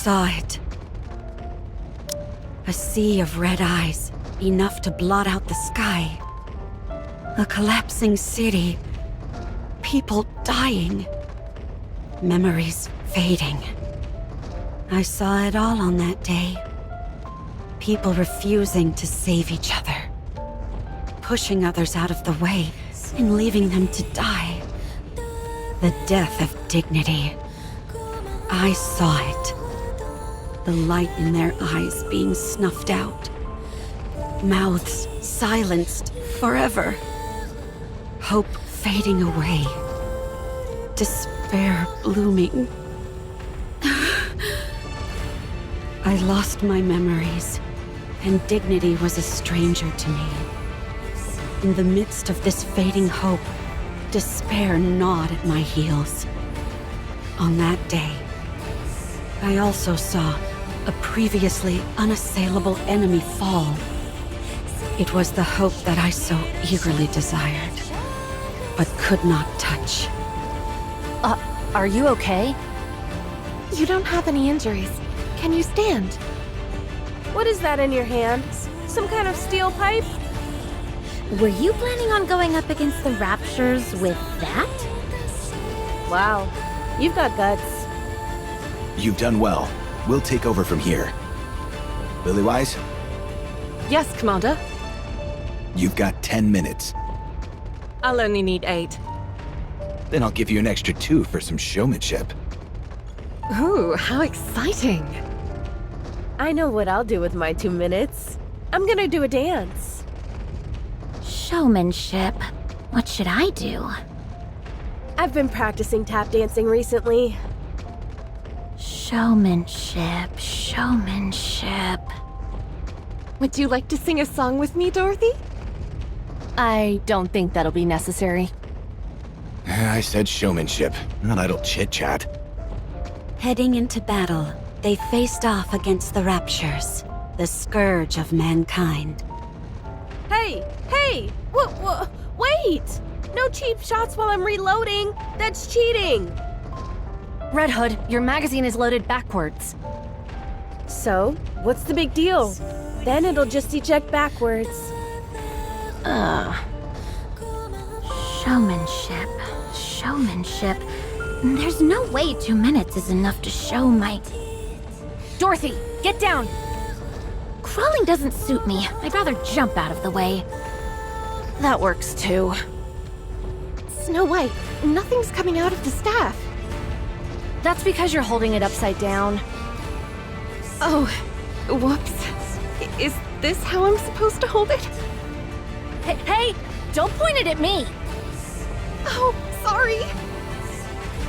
saw it. A sea of red eyes, enough to blot out the sky. A collapsing city. People dying. Memories fading. I saw it all on that day. People refusing to save each other. Pushing others out of the way and leaving them to die. The death of dignity. I saw it. The light in their eyes being snuffed out. Mouths silenced forever. Hope fading away. Despair blooming. I lost my memories, and dignity was a stranger to me. In the midst of this fading hope, despair gnawed at my heels. On that day, I also saw a previously unassailable enemy fall. It was the hope that I so eagerly desired, but could not touch. Are you okay? You don't have any injuries. Can you stand? What is that in your hand? Some kind of steel pipe? Were you planning on going up against the Raptures with that? Wow, you've got guts. You've done well. We'll take over from here. Lilywise, Yes, Commander. you've got 10 minutes. I'll only need 8. Then I'll give you an extra 2 for some showmanship. Ooh, how exciting. I know what I'll do with my 2 minutes. I'm gonna do a dance. Showmanship. What should I do? I've been practicing tap dancing recently. Showmanship, showmanship. Would you like to sing a song with me, Dorothy? I don't think that'll be necessary. I said showmanship, not idle chit-chat. Heading into battle, they faced off against the Raptures, the scourge of mankind. Hey! Wait! No cheap shots while I'm reloading! That's cheating! Red Hood, your magazine is loaded backwards. So, what's the big deal? Then it'll just eject backwards. Showmanship, showmanship. There's no way 2 minutes is enough to show my... Dorothy, get down! Crawling doesn't suit me. I'd rather jump out of the way. That works too. Snow White, nothing's coming out of the staff. That's because you're holding it upside down. Oh, whoops. Is this how I'm supposed to hold it? Hey, don't point it at me! Oh, sorry.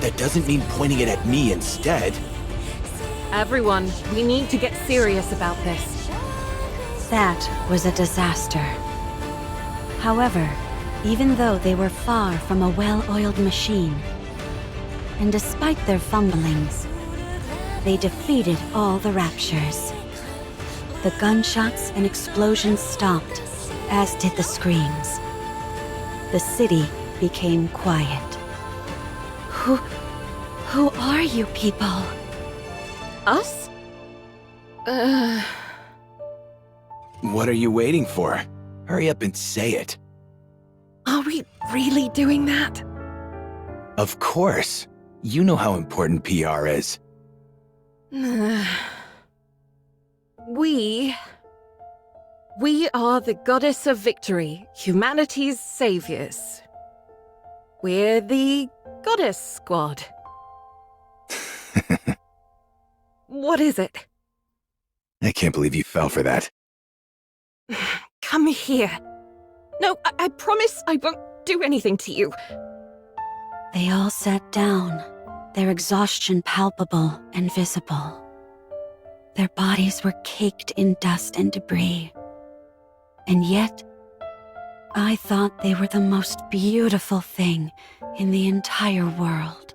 That doesn't mean pointing it at me instead. Everyone, we need to get serious about this. That was a disaster. However, even though they were far from a well-oiled machine, and despite their fumblings, they defeated all the Raptures. The gunshots and explosions stopped, as did the screams. The city became quiet. Who are you people? Us? What are you waiting for? Hurry up and say it. Are we really doing that? Of course. You know how important PR is. We are the Goddess of Victory, humanity's saviors. We're the Goddess Squad. What is it? I can't believe you fell for that. Come here. No, I promise I won't do anything to you. They all sat down, their exhaustion palpable and visible. Their bodies were caked in dust and debris. And yet, I thought they were the most beautiful thing in the entire world.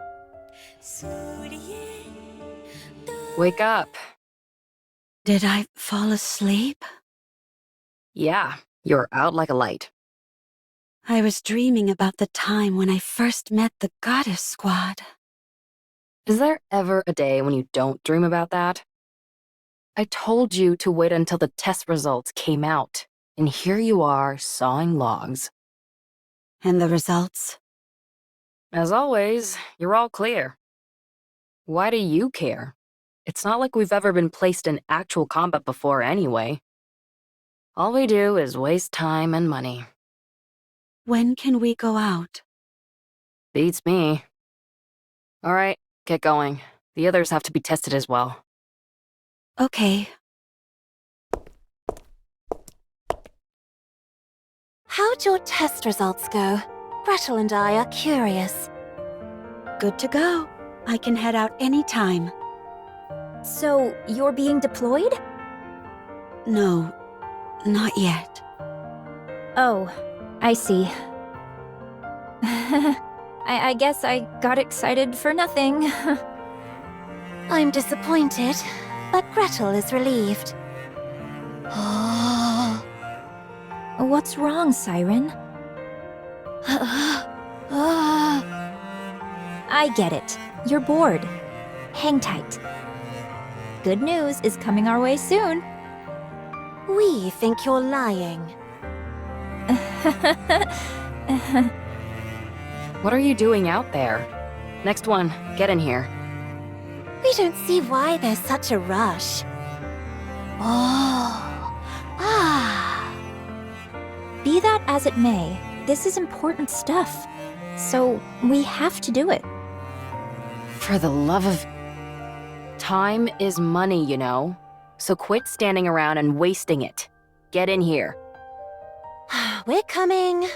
Wake up. Did I fall asleep? Yeah, you're out like a light. I was dreaming about the time when I first met the Goddess Squad. Is there ever a day when you don't dream about that? I told you to wait until the test results came out. And here you are, sawing logs. And the results? As always, you're all clear. Why do you care? It's not like we've ever been placed in actual combat before anyway. All we do is waste time and money. When can we go out? Beats me. All right, get going. The others have to be tested as well. Okay. How'd your test results go? Gretel and I are curious. Good to go. I can head out anytime. So, you're being deployed? No, not yet. Oh, I see. I guess I got excited for nothing. I'm disappointed, but Gretel is relieved. What's wrong, Siren? I get it. You're bored. Hang tight. Good news is coming our way soon. We think you're lying. What are you doing out there? Next one, get in here. We don't see why there's such a rush. Be that as it may, this is important stuff. So, we have to do it. For the love of... Time is money, you know? So quit standing around and wasting it. Get in here. We're coming.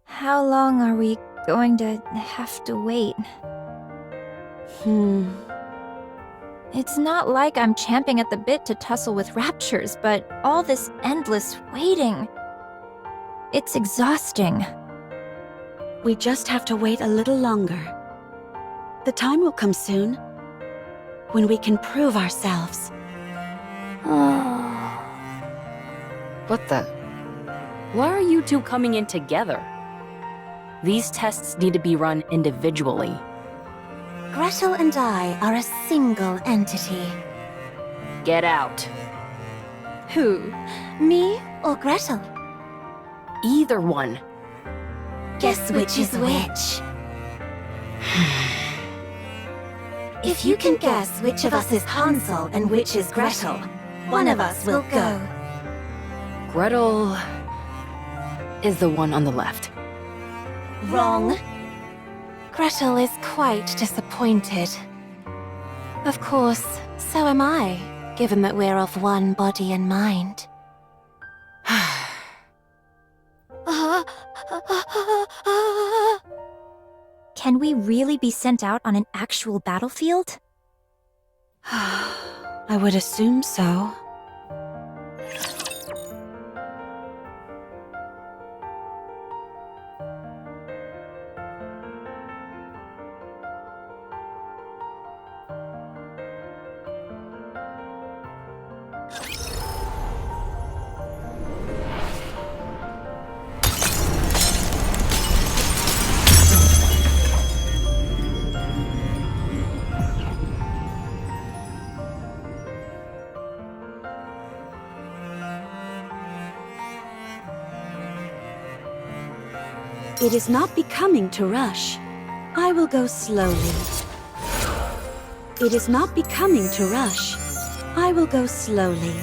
How long are we going to have to wait? It's not like I'm champing at the bit to tussle with raptures, but all this endless waiting. It's exhausting. We just have to wait a little longer. The time will come soon. When we can prove ourselves. What the... Why are you two coming in together? These tests need to be run individually. Gretel and I are a single entity. Get out. Who? Me or Gretel? Either one. Guess which is which. If you can guess which of us is Hansel and which is Gretel, one of us will go. Gretel... is the one on the left. Wrong. Gretel is quite disappointed. Of course, so am I, given that we're of one body and mind. Can we really be sent out on an actual battlefield? I would assume so. It is not becoming to rush. I will go slowly. It is not becoming to rush. I will go slowly.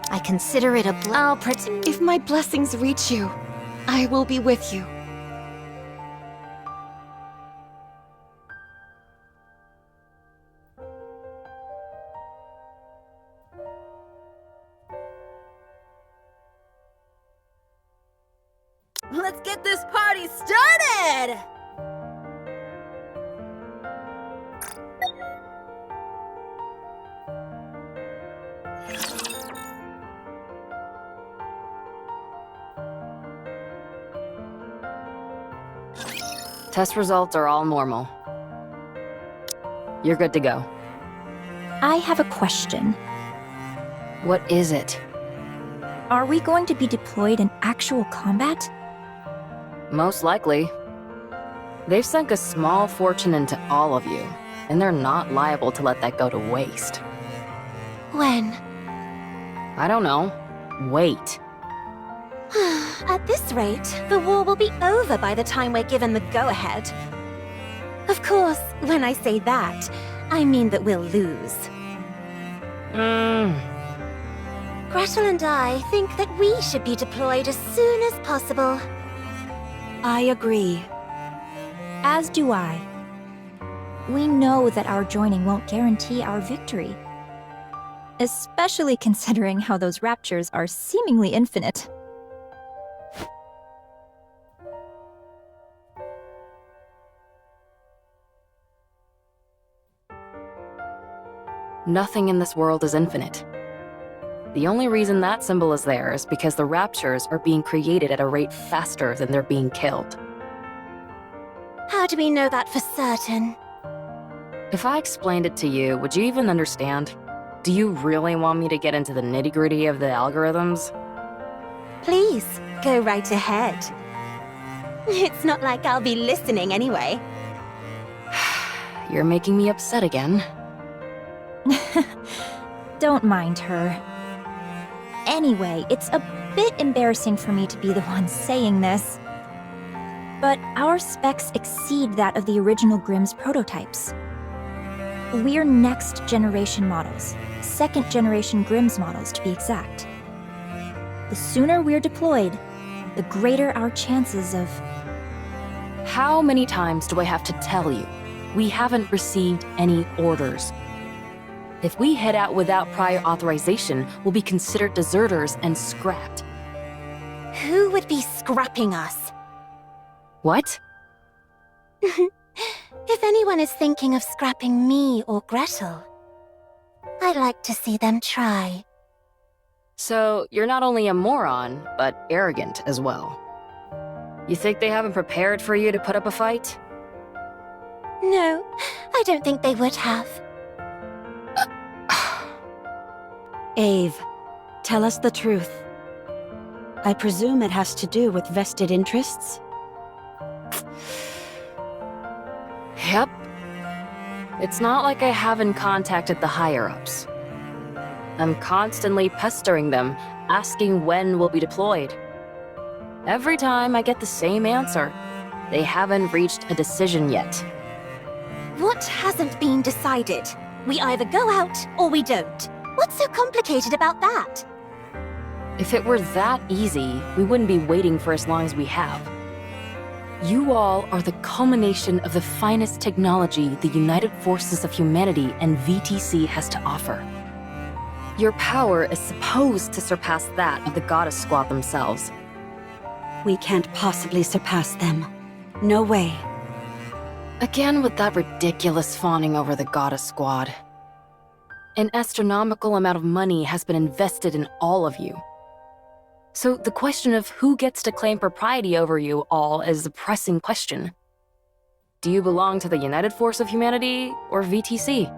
I consider it a If my blessings reach you, I will be with you. Let's get this party started! Test results are all normal. You're good to go. I have a question. What is it? Are we going to be deployed in actual combat? Most likely. They've sunk a small fortune into all of you, and they're not liable to let that go to waste. When? I don't know. Wait. At this rate, the war will be over by the time we're given the go-ahead. Of course, when I say that, I mean that we'll lose. Gretel and I think that we should be deployed as soon as possible. I agree. As do I. We know that our joining won't guarantee our victory. Especially considering how those raptures are seemingly infinite. Nothing in this world is infinite. The only reason that symbol is there is because the raptures are being created at a rate faster than they're being killed. How do we know that for certain? If I explained it to you, would you even understand? Do you really want me to get into the nitty-gritty of the algorithms? Please, go right ahead. It's not like I'll be listening anyway. You're making me upset again. Don't mind her. Anyway, it's a bit embarrassing for me to be the one saying this. But our specs exceed that of the original Grimm's prototypes. We're next-generation models. Second-generation Grimm's models, to be exact. The sooner we're deployed, the greater our chances of... How many times do I have to tell you? We haven't received any orders. If we head out without prior authorization, we'll be considered deserters and scrapped. Who would be scrapping us? What? If anyone is thinking of scrapping me or Gretel, I'd like to see them try. So, you're not only a moron, but arrogant as well. You think they haven't prepared for you to put up a fight? No, I don't think they would have. Ave, tell us the truth. I presume it has to do with vested interests? Yep. It's not like I haven't contacted the higher-ups. I'm constantly pestering them, asking when we'll be deployed. Every time I get the same answer. They haven't reached a decision yet. What hasn't been decided? We either go out or we don't. What's so complicated about that? If it were that easy, we wouldn't be waiting for as long as we have. You all are the culmination of the finest technology the United Forces of Humanity and VTC has to offer. Your power is supposed to surpass that of the Goddess Squad themselves. We can't possibly surpass them. No way. Again with that ridiculous fawning over the Goddess Squad. An astronomical amount of money has been invested in all of you. So the question of who gets to claim propriety over you all is a pressing question. Do you belong to the United Force of Humanity or VTC?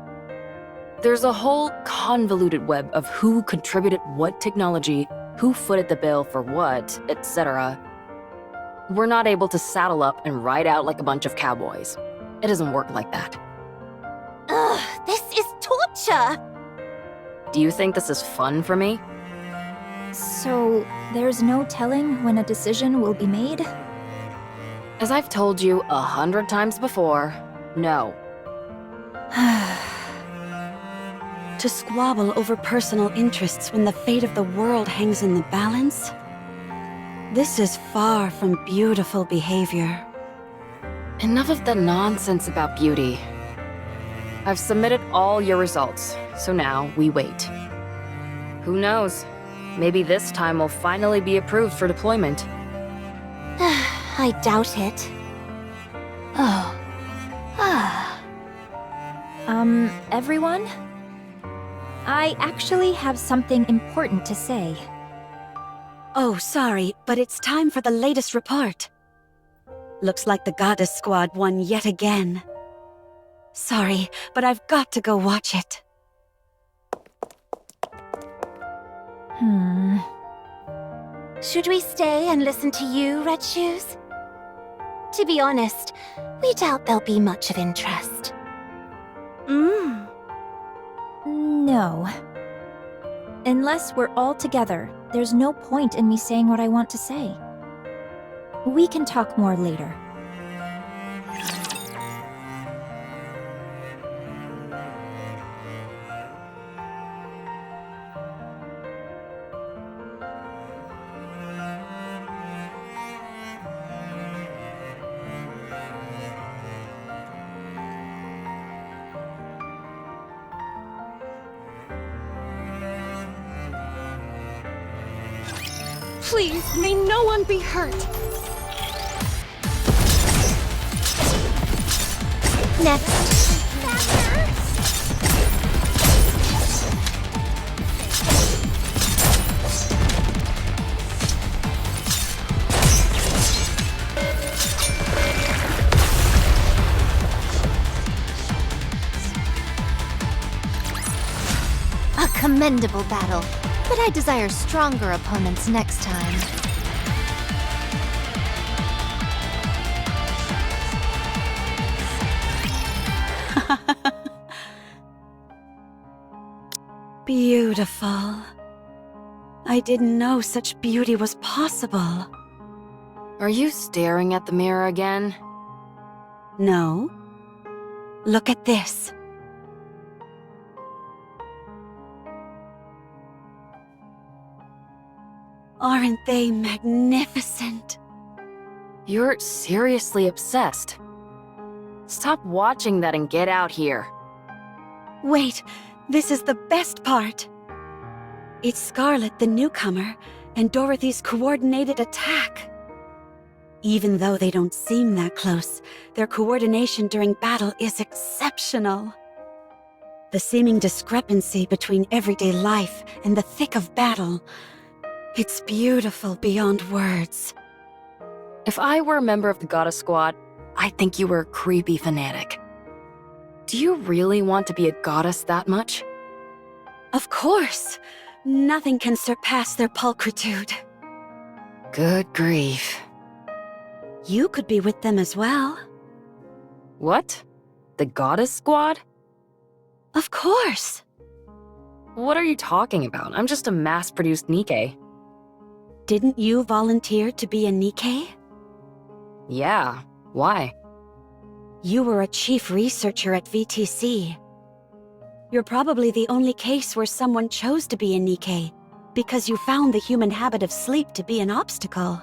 There's a whole convoluted web of who contributed what technology, who footed the bill for what, etc. We're not able to saddle up and ride out like a bunch of cowboys. It doesn't work like that. Ugh, this is torture! Do you think this is fun for me? So, there's no telling when a decision will be made? As I've told you 100 times before, no. To squabble over personal interests when the fate of the world hangs in the balance? This is far from beautiful behavior. Enough of the nonsense about beauty. I've submitted all your results, so now we wait. Who knows? Maybe this time we'll finally be approved for deployment. I doubt it. Oh. Everyone? I actually have something important to say. Oh, sorry, but it's time for the latest report. Looks like the Goddess Squad won yet again. Sorry, but I've got to go watch it. Should we stay and listen to you, Red Shoes? To be honest, we doubt there'll be much of interest. No. Unless we're all together, there's no point in me saying what I want to say. We can talk more later. Please, may no one be hurt. Next. A commendable battle, but I desire stronger opponents next time. Beautiful. I didn't know such beauty was possible. Are you staring at the mirror again? No. Look at this. Aren't they magnificent? You're seriously obsessed. Stop watching that and get out here. Wait, this is the best part. It's Scarlet, the newcomer, and Dorothy's coordinated attack. Even though they don't seem that close, their coordination during battle is exceptional. The seeming discrepancy between everyday life and the thick of battle, it's beautiful beyond words. If I were a member of the Goddess Squad, I'd think you were a creepy fanatic. Do you really want to be a goddess that much? Of course! Nothing can surpass their pulchritude. Good grief. You could be with them as well. What? The Goddess Squad? Of course! What are you talking about? I'm just a mass-produced Nikke. Didn't you volunteer to be a Nikke? Yeah, why? You were a chief researcher at VTC. You're probably the only case where someone chose to be a Nikke, because you found the human habit of sleep to be an obstacle.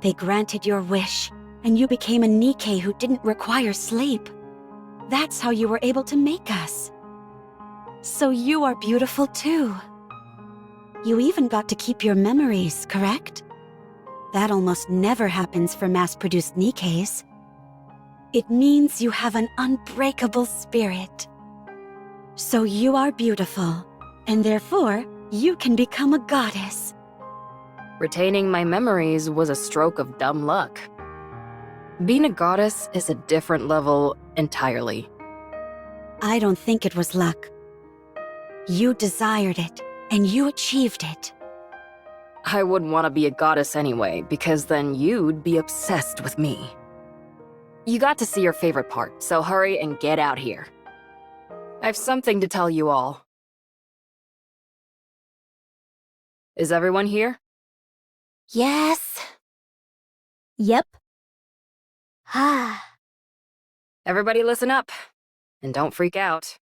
They granted your wish, and you became a Nikke who didn't require sleep. That's how you were able to make us. So you are beautiful too. You even got to keep your memories, correct? That almost never happens for mass-produced Nikkes. It means you have an unbreakable spirit. So you are beautiful, and therefore, you can become a goddess. Retaining my memories was a stroke of dumb luck. Being a goddess is a different level entirely. I don't think it was luck. You desired it, and you achieved it. I wouldn't want to be a goddess anyway, because then you'd be obsessed with me. You got to see your favorite part, so hurry and get out here. I have something to tell you all. Is everyone here? Yes. Yep. Ah. Everybody listen up, and don't freak out.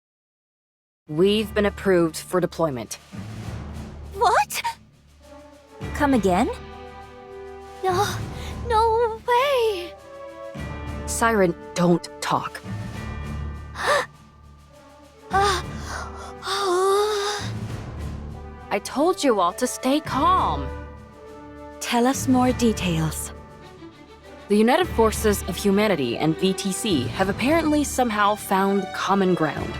We've been approved for deployment. What? Come again? No way. Siren, don't talk. I told you all to stay calm. Tell us more details. The United Forces of Humanity and VTC have apparently somehow found common ground.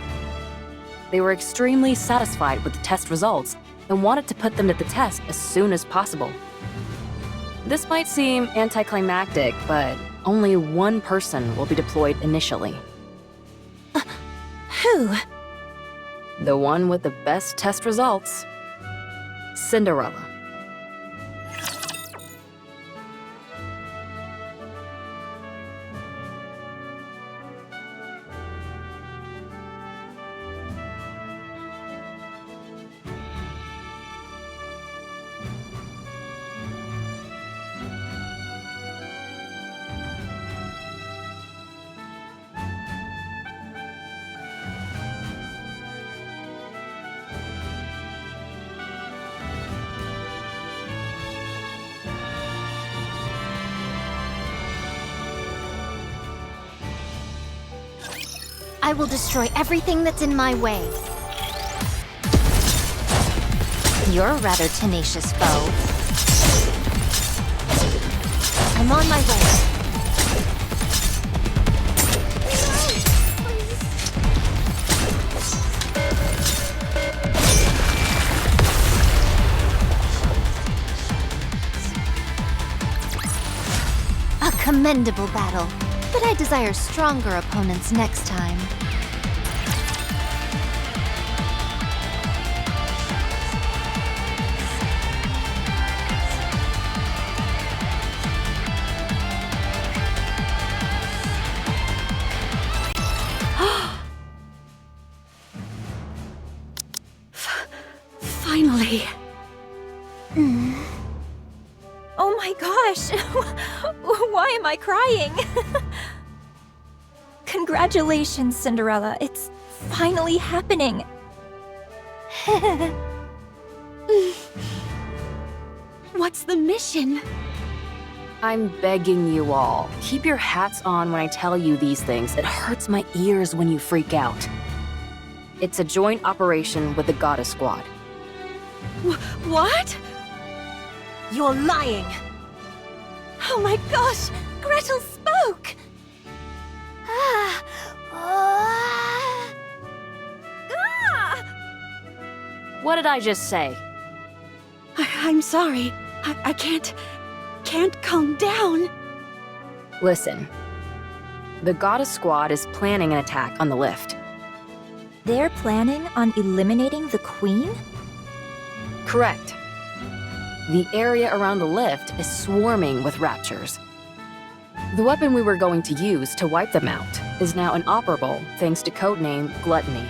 They were extremely satisfied with the test results and wanted to put them to the test as soon as possible. This might seem anticlimactic, but only one person will be deployed initially. Who? The one with the best test results. Cinderella. I will destroy everything that's in my way. You're a rather tenacious foe. I'm on my way. A commendable battle, but I desire stronger opponents next time. Finally. Oh my gosh! Why am I crying? Congratulations, Cinderella. It's finally happening. What's the mission? I'm begging you all, keep your hats on when I tell you these things. It hurts my ears when you freak out. It's a joint operation with the Goddess Squad. What? You're lying! Oh my gosh! Gretel spoke! What did I just say? I'm sorry. I can't calm down. Listen. The Goddess Squad is planning an attack on the lift. They're planning on eliminating the Queen? Correct. The area around the lift is swarming with raptures. The weapon we were going to use to wipe them out is now inoperable thanks to codename Gluttony.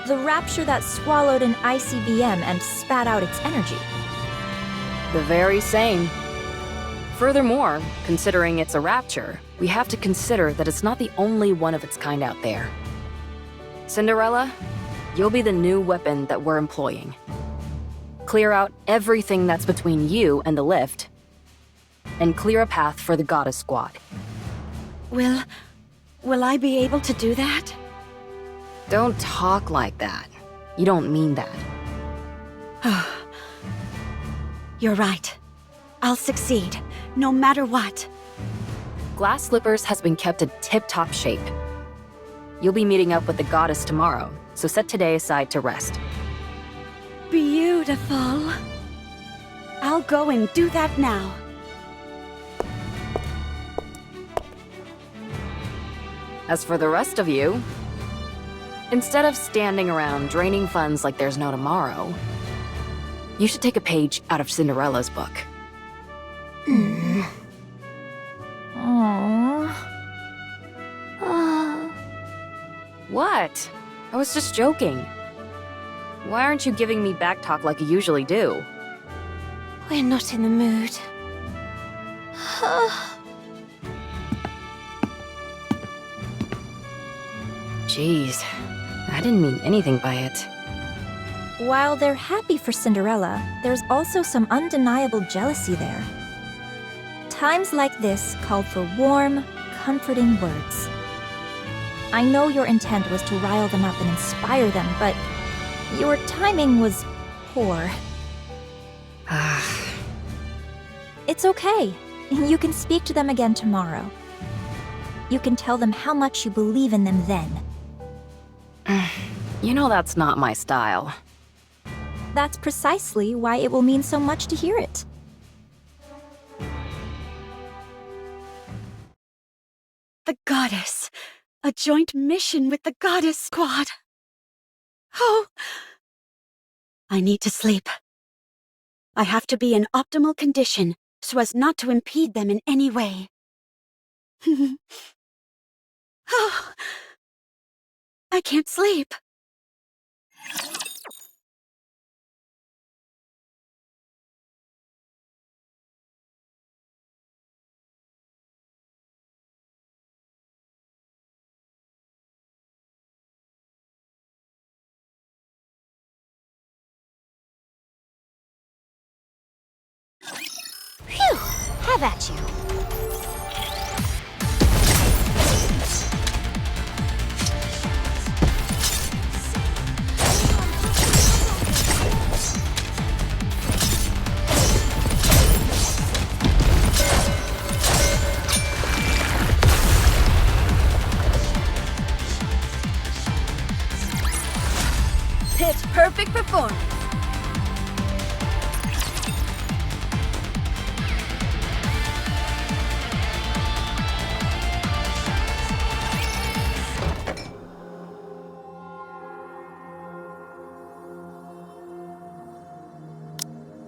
The rapture that swallowed an ICBM and spat out its energy. The very same. Furthermore, considering it's a rapture, we have to consider that it's not the only one of its kind out there. Cinderella, you'll be the new weapon that we're employing. Clear out everything that's between you and the lift, and clear a path for the Goddess Squad. Will I be able to do that? Don't talk like that. You don't mean that. You're right. I'll succeed, no matter what. Glass Slippers has been kept in tip-top shape. You'll be meeting up with the goddess tomorrow, so set today aside to rest. Beautiful. I'll go and do that now. As for the rest of you, instead of standing around draining funds like there's no tomorrow, you should take a page out of Cinderella's book. What? I was just joking. Why aren't you giving me backtalk like you usually do? We're not in the mood. Jeez, I didn't mean anything by it. While they're happy for Cinderella, there's also some undeniable jealousy there. Times like this called for warm, comforting words. I know your intent was to rile them up and inspire them, but your timing was poor. It's okay. You can speak to them again tomorrow. You can tell them how much you believe in them then. You know that's not my style. That's precisely why it will mean so much to hear it. The goddess. A joint mission with the Goddess Squad. Oh. I need to sleep. I have to be in optimal condition so as not to impede them in any way. Oh, I can't sleep. Phew! Have at you. Pitch perfect performance.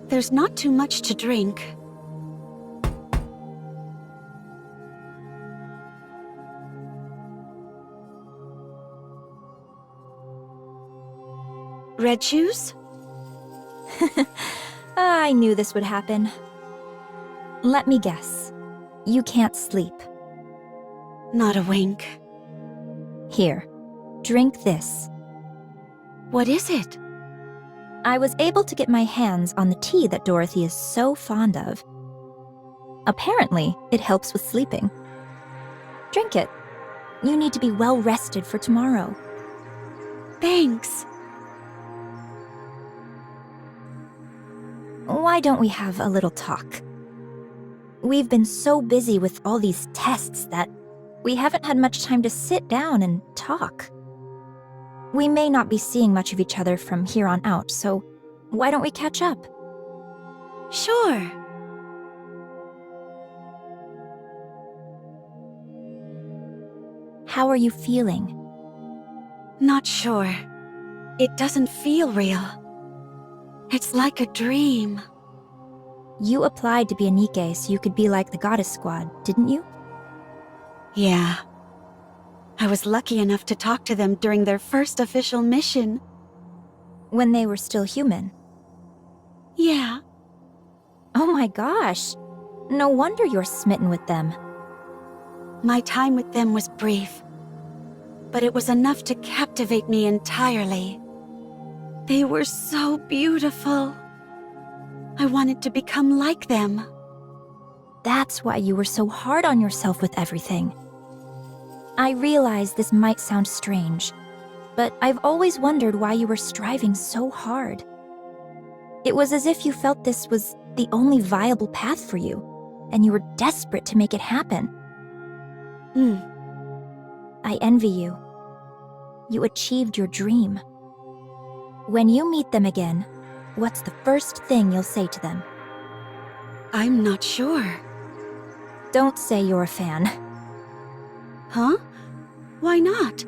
There's not too much to drink. Red shoes? I knew this would happen. Let me guess. You can't sleep. Not a wink. Here, drink this. What is it? I was able to get my hands on the tea that Dorothy is so fond of. Apparently, it helps with sleeping. Drink it. You need to be well rested for tomorrow. Thanks. Why don't we have a little talk? We've been so busy with all these tests that we haven't had much time to sit down and talk. We may not be seeing much of each other from here on out, so why don't we catch up? Sure. How are you feeling? Not sure. It doesn't feel real. It's like a dream. You applied to be a Nikke so you could be like the Goddess Squad, didn't you? Yeah. I was lucky enough to talk to them during their first official mission. When they were still human. Yeah. Oh my gosh! No wonder you're smitten with them. My time with them was brief, but it was enough to captivate me entirely. They were so beautiful. I wanted to become like them. That's why you were so hard on yourself with everything. I realize this might sound strange, but I've always wondered why you were striving so hard. It was as if you felt this was the only viable path for you, and you were desperate to make it happen. I envy you. You achieved your dream. When you meet them again, what's the first thing you'll say to them? I'm not sure. Don't say you're a fan. Huh? Why not?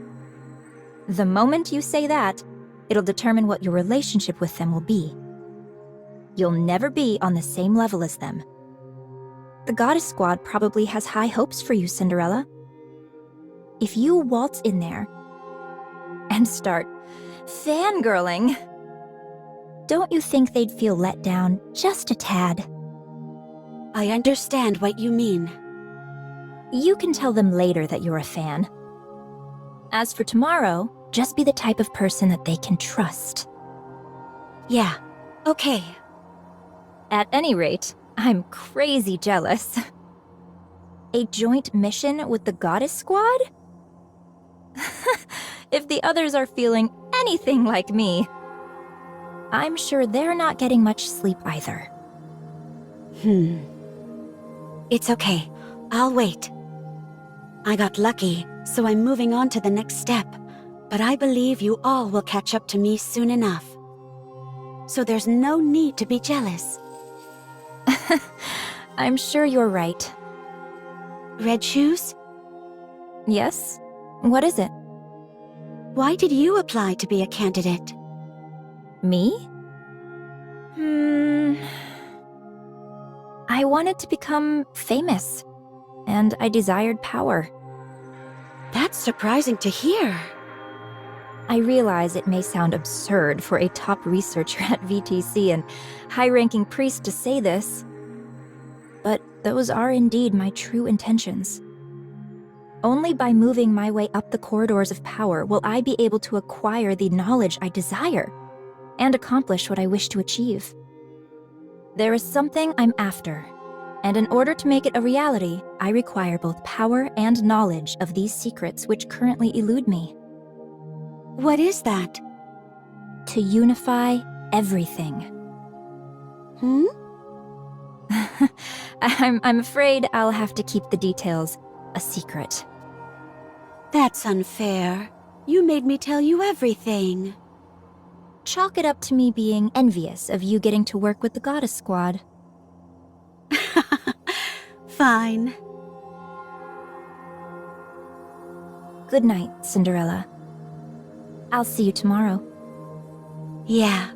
The moment you say that, it'll determine what your relationship with them will be. You'll never be on the same level as them. The Goddess Squad probably has high hopes for you, Cinderella. If you waltz in there and start fangirling, don't you think they'd feel let down just a tad? I understand what you mean. You can tell them later that you're a fan. As for tomorrow, just be the type of person that they can trust. Yeah, okay. At any rate, I'm crazy jealous. A joint mission with the Goddess Squad? If the others are feeling anything like me, I'm sure they're not getting much sleep either. It's okay. I'll wait. I got lucky, so I'm moving on to the next step, but I believe you all will catch up to me soon enough. So there's no need to be jealous. I'm sure you're right. Red shoes? Yes? What is it? Why did you apply to be a candidate? Me? I wanted to become famous, and I desired power. That's surprising to hear. I realize it may sound absurd for a top researcher at VTC and high-ranking priest to say this, but those are indeed my true intentions. Only by moving my way up the corridors of power will I be able to acquire the knowledge I desire and accomplish what I wish to achieve. There is something I'm after, and in order to make it a reality, I require both power and knowledge of these secrets which currently elude me. What is that? To unify everything. Hmm? I'm afraid I'll have to keep the details a secret. That's unfair. You made me tell you everything. Chalk it up to me being envious of you getting to work with the Goddess Squad. Fine. Good night, Cinderella. I'll see you tomorrow. Yeah.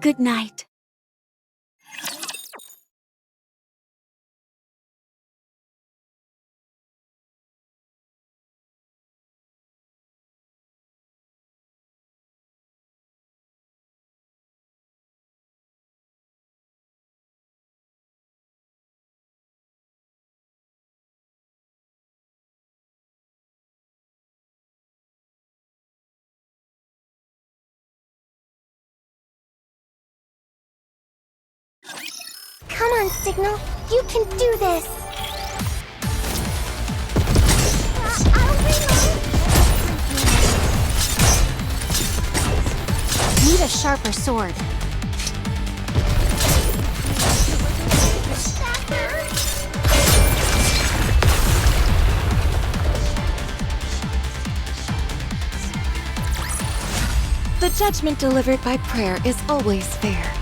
Good night. Come on, Signal. You can do this. I'll reload. Need a sharper sword. The judgment delivered by prayer is always fair.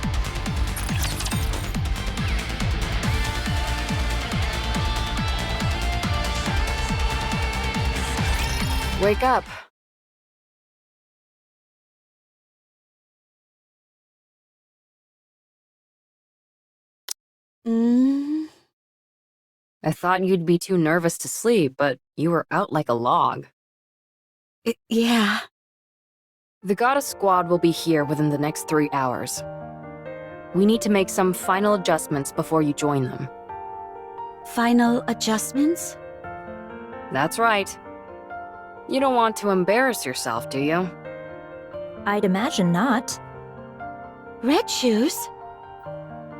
Wake up. I thought you'd be too nervous to sleep, but you were out like a log. Yeah. The Goddess Squad will be here within the next 3 hours. We need to make some final adjustments before you join them. Final adjustments? That's right. You don't want to embarrass yourself, do you? I'd imagine not. Red Shoes?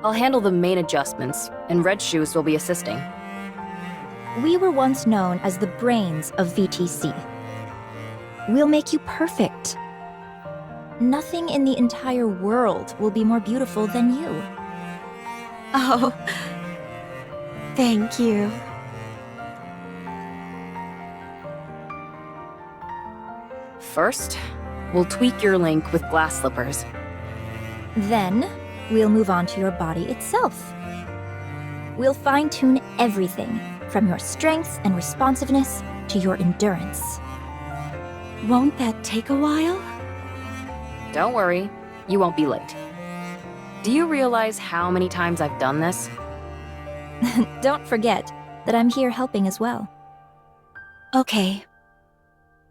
I'll handle the main adjustments, and Red Shoes will be assisting. We were once known as the brains of VTC. We'll make you perfect. Nothing in the entire world will be more beautiful than you. Oh. Thank you. First, we'll tweak your link with glass slippers. Then, we'll move on to your body itself. We'll fine-tune everything, from your strength and responsiveness to your endurance. Won't that take a while? Don't worry, you won't be late. Do you realize how many times I've done this? Don't forget that I'm here helping as well. Okay.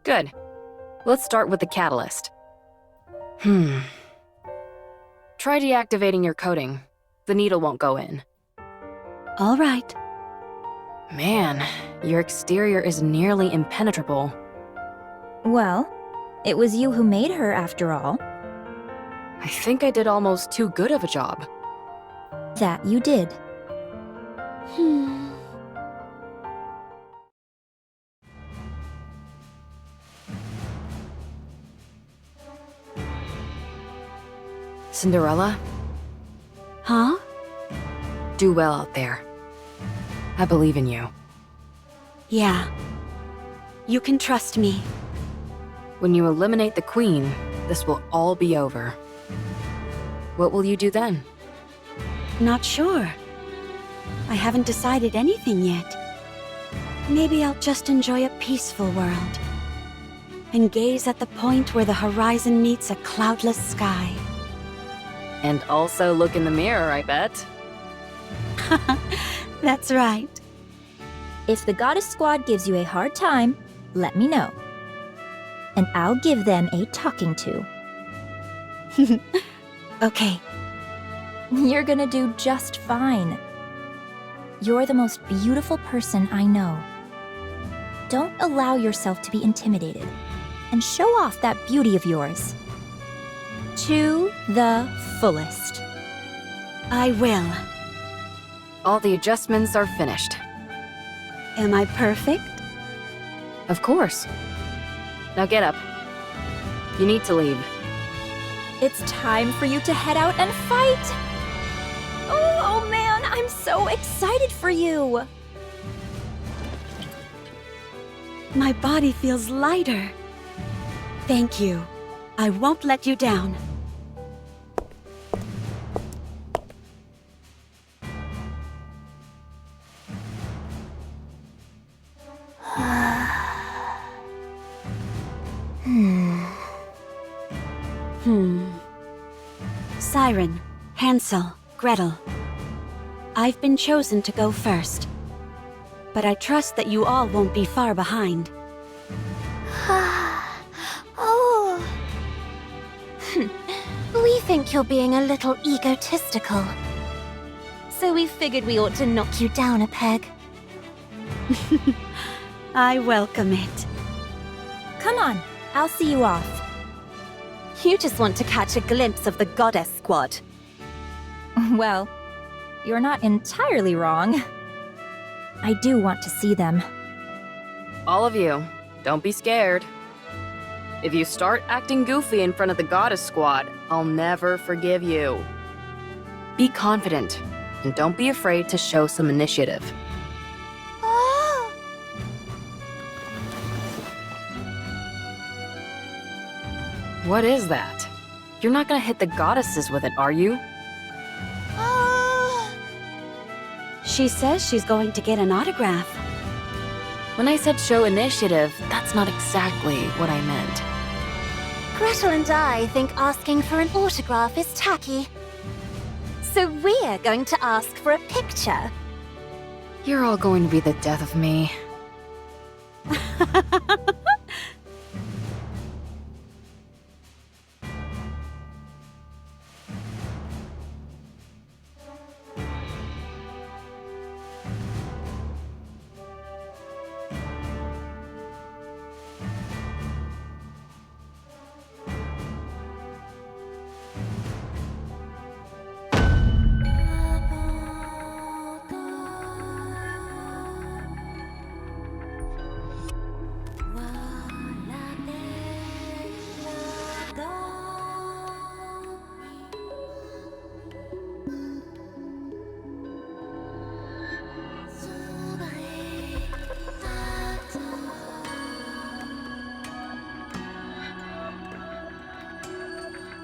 Good. Let's start with the catalyst. Try deactivating your coating. The needle won't go in. All right. Man, your exterior is nearly impenetrable. Well, it was you who made her after all. I think I did almost too good of a job. That you did. Cinderella, Huh? do well out there. I believe in you. Yeah. You can trust me. When you eliminate the Queen, this will all be over. What will you do then? Not sure. I haven't decided anything yet. Maybe I'll just enjoy a peaceful world. And gaze at the point where the horizon meets a cloudless sky. And also look in the mirror, I bet. That's right. If the Goddess Squad gives you a hard time, let me know. And I'll give them a talking to. Okay. You're gonna do just fine. You're the most beautiful person I know. Don't allow yourself to be intimidated, and show off that beauty of yours. To the fullest. I will. All the adjustments are finished. Am I perfect? Of course. Now get up. You need to leave. It's time for you to head out and fight! Oh man, I'm so excited for you! My body feels lighter. Thank you. I won't let you down. Siren, Hansel, Gretel. I've been chosen to go first. But I trust that you all won't be far behind. Oh. We think you're being a little egotistical. So we figured we ought to knock you down a peg. I welcome it. Come on, I'll see you off. You just want to catch a glimpse of the Goddess Squad. Well, you're not entirely wrong. I do want to see them. All of you, don't be scared. If you start acting goofy in front of the Goddess Squad, I'll never forgive you. Be confident, and don't be afraid to show some initiative. Oh. What is that? You're not gonna hit the goddesses with it, are you? Oh. She says she's going to get an autograph. When I said show initiative, that's not exactly what I meant. Gretel and I think asking for an autograph is tacky. So we're going to ask for a picture. You're all going to be the death of me.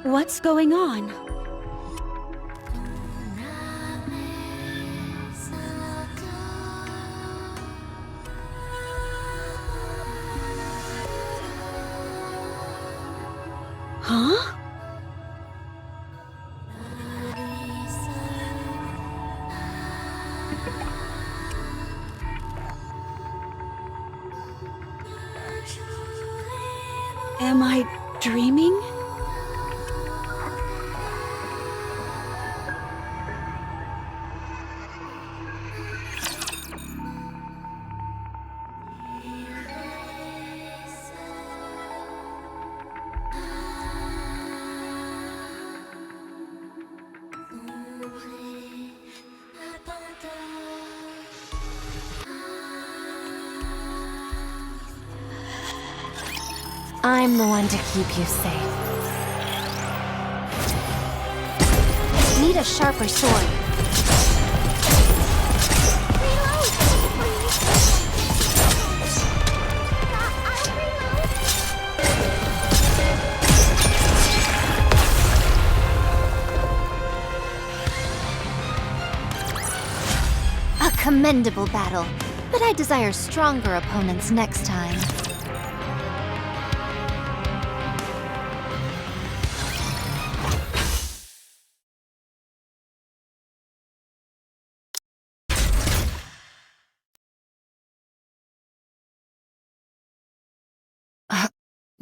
What's going on? Huh? Am I dreaming? I'm the one to keep you safe. Need a sharper sword. A commendable battle, but I desire stronger opponents next time.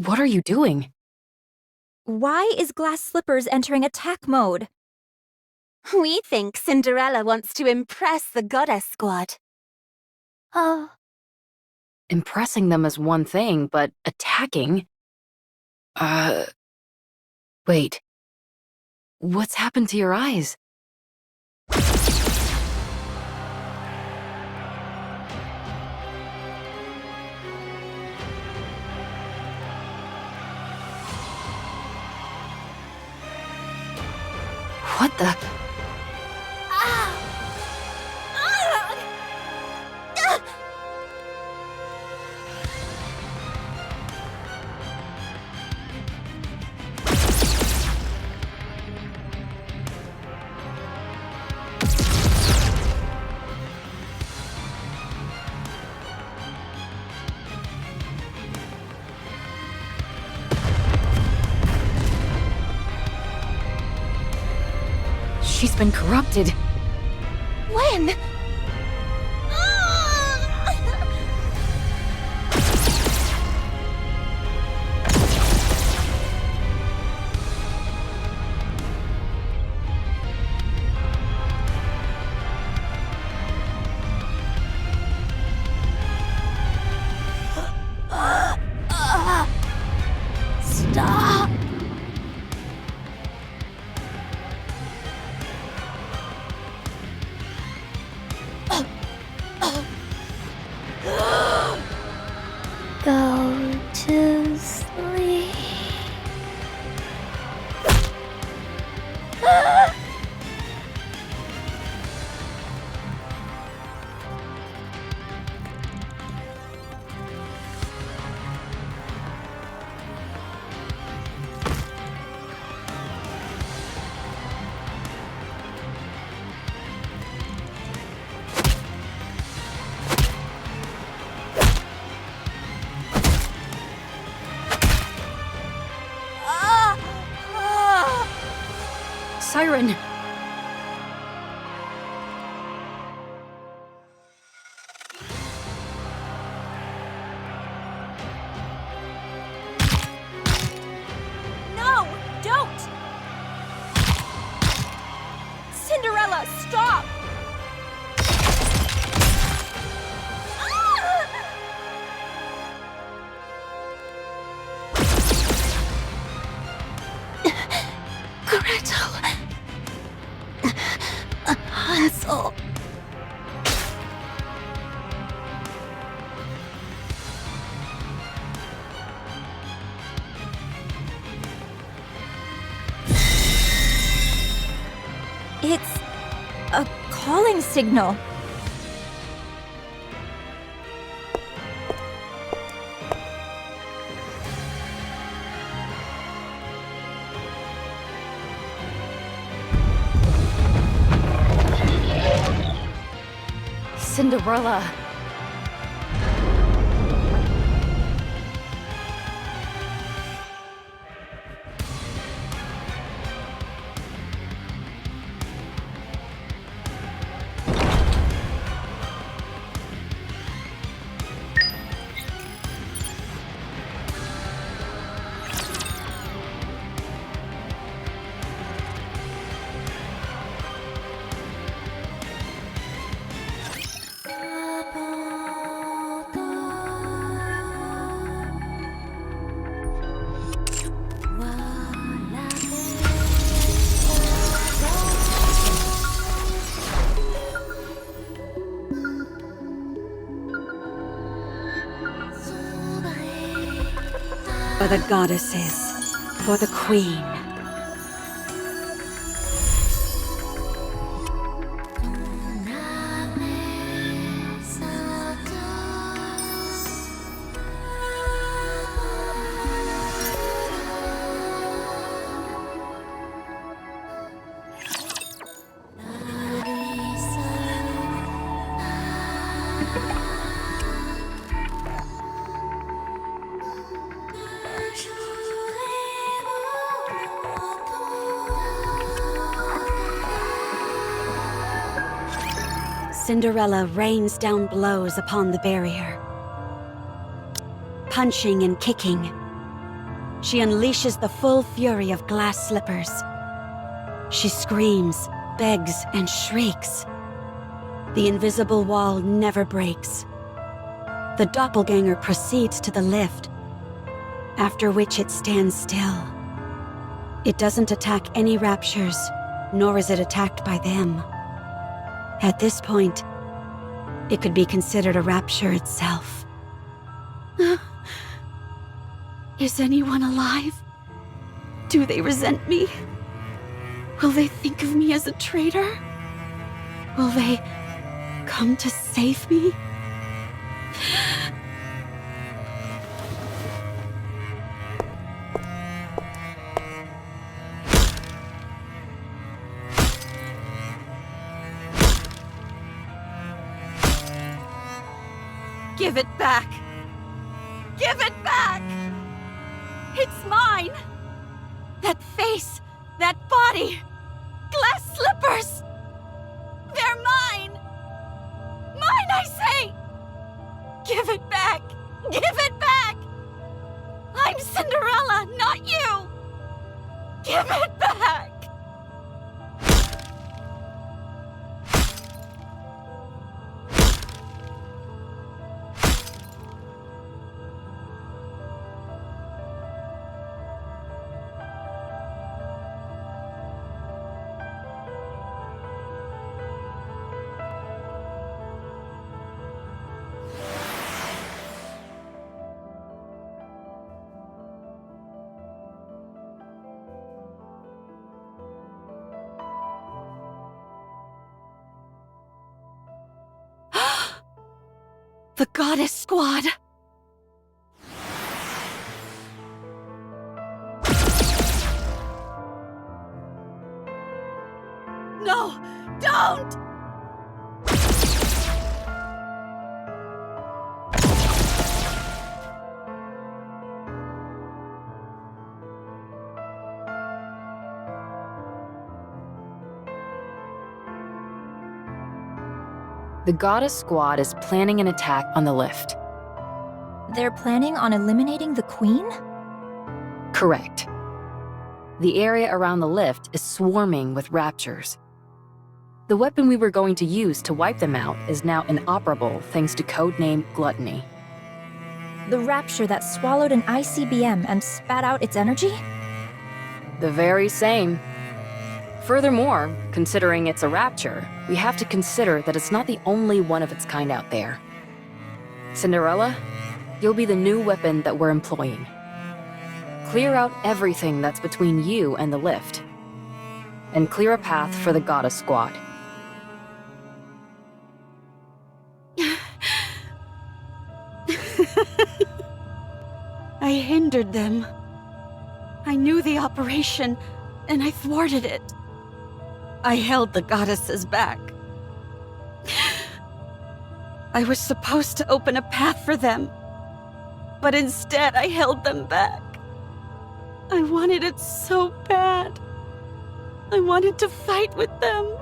What are you doing? Why is Glass Slippers entering attack mode? We think Cinderella wants to impress the Goddess Squad. Impressing them is one thing, but attacking? Wait. What's happened to your eyes? What the? She's been corrupted. When? Stop! Go to sleep. Siren! No! Don't! Cinderella, stop! Gretel. Hansel. It's a calling signal. Cinderella! For the goddesses, for the queen. Cinderella rains down blows upon the barrier, punching and kicking, she unleashes the full fury of glass slippers. She screams, begs, and shrieks. The invisible wall never breaks. The doppelganger proceeds to the lift, after which it stands still. It doesn't attack any raptures, nor is it attacked by them. At this point, it could be considered a rapture itself. Is anyone alive? Do they resent me? Will they think of me as a traitor? Will they come to save me? Give it back! Give it back! It's mine! That face, that body, glass slippers! They're mine! Mine, I say! Give it back! Give it back! I'm Cinderella, not you! Give it back! The Goddess Squad! No! Don't! The Goddess Squad is planning an attack on the lift. They're planning on eliminating the Queen? Correct. The area around the lift is swarming with raptures. The weapon we were going to use to wipe them out is now inoperable thanks to codename Gluttony. The rapture that swallowed an ICBM and spat out its energy? The very same. Furthermore, considering it's a rapture, we have to consider that it's not the only one of its kind out there. Cinderella, you'll be the new weapon that we're employing. Clear out everything that's between you and the lift, and clear a path for the Goddess Squad. I hindered them. I knew the operation, and I thwarted it. I held the goddesses back. I was supposed to open a path for them, but instead I held them back. I wanted it so bad. I wanted to fight with them.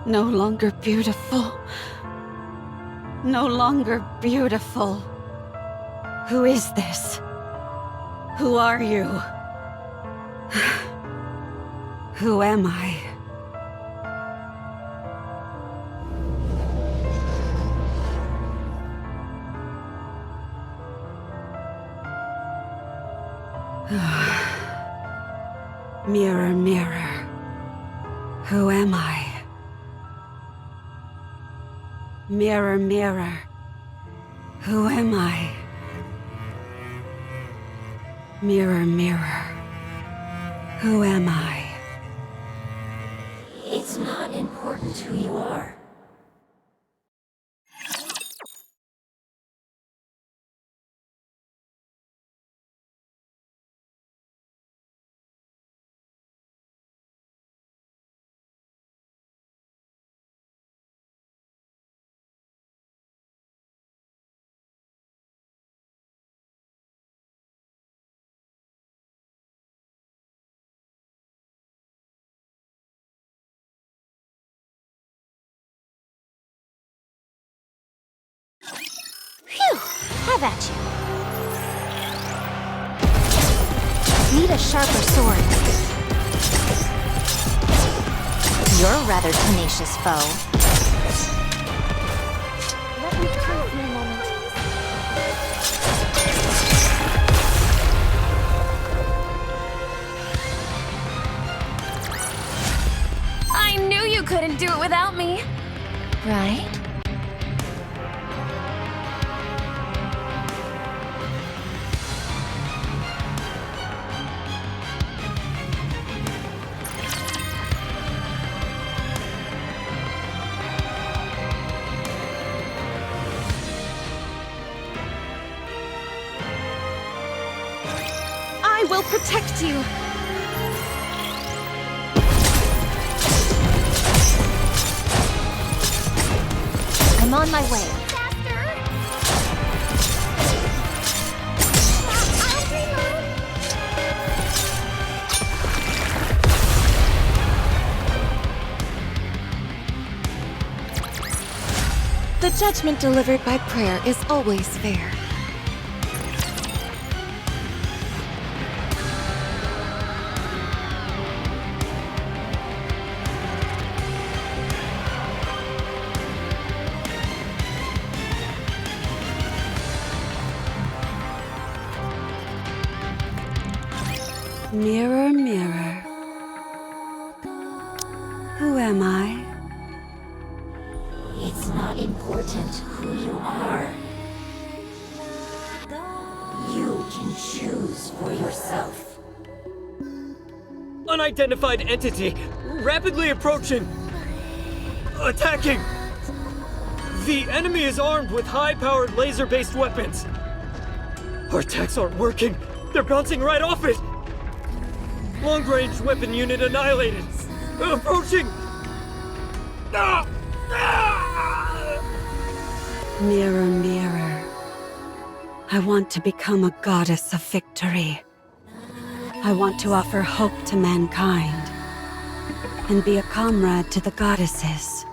No longer beautiful. No longer beautiful. Who is this? Who are you? Who am I? Mirror, mirror, who am I? Mirror, mirror, who am I? Mirror, mirror, who am I? It's not important who you are. Phew! Have at you. Need a sharper sword. You're a rather tenacious foe. Let me try for a moment. I knew you couldn't do it without me. Right? I will protect you. I'm on my way. The judgment delivered by prayer is always fair. Mirror, mirror. Who am I? It's not important who you are. You can choose for yourself. Unidentified entity, rapidly approaching. Attacking! The enemy is armed with high-powered laser-based weapons. Our attacks aren't working. They're bouncing right off it. Long-range weapon unit annihilated. Approaching! Ah! Ah! Mirror, mirror. I want to become a goddess of victory. I want to offer hope to mankind and be a comrade to the goddesses.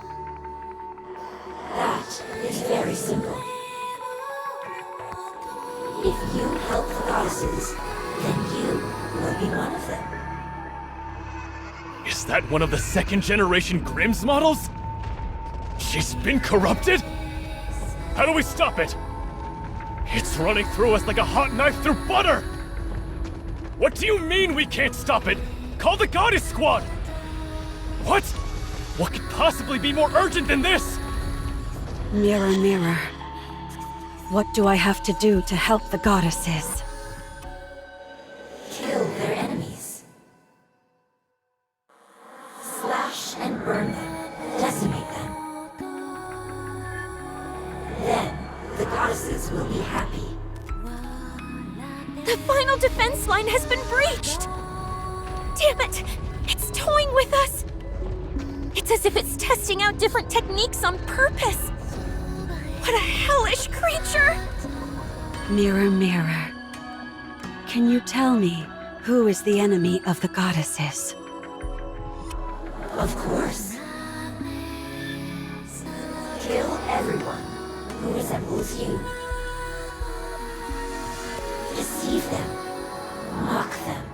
That is very simple. If you help the goddesses, then you will be one of them. Is that one of the second-generation Grimm's models? She's been corrupted? How do we stop it? It's running through us like a hot knife through butter! What do you mean we can't stop it? Call the Goddess Squad! What? What could possibly be more urgent than this? Mirror, mirror. What do I have to do to help the goddesses? Kill their enemies. Slash and burn them. Decimate them. Then, the goddesses will be happy. The final defense line has been breached! Damn it! It's toying with us! It's as if it's testing out different techniques on purpose! What a hellish creature! Mirror, mirror. Can you tell me who is the enemy of the goddesses? Of course. Kill everyone who resembles you. Deceive them. Mock them.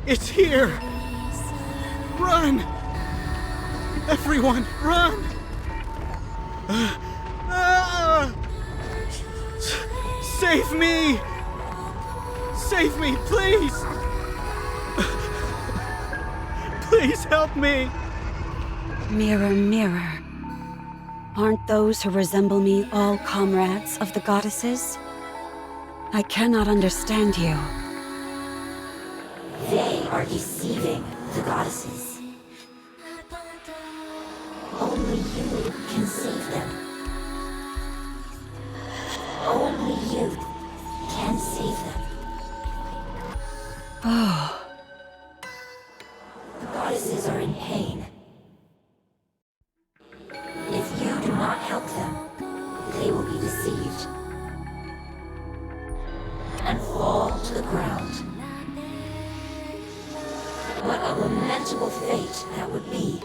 It's here! Run! Everyone, run! Save me! Save me, please! Please help me! Mirror, mirror. Aren't those who resemble me all comrades of the goddesses? I cannot understand you. They are deceiving the goddesses. Only you can save them. Only you can save them. Oh, The goddesses are in pain. If you do not help them, they will be deceived and fall to the ground. What a lamentable fate that would be.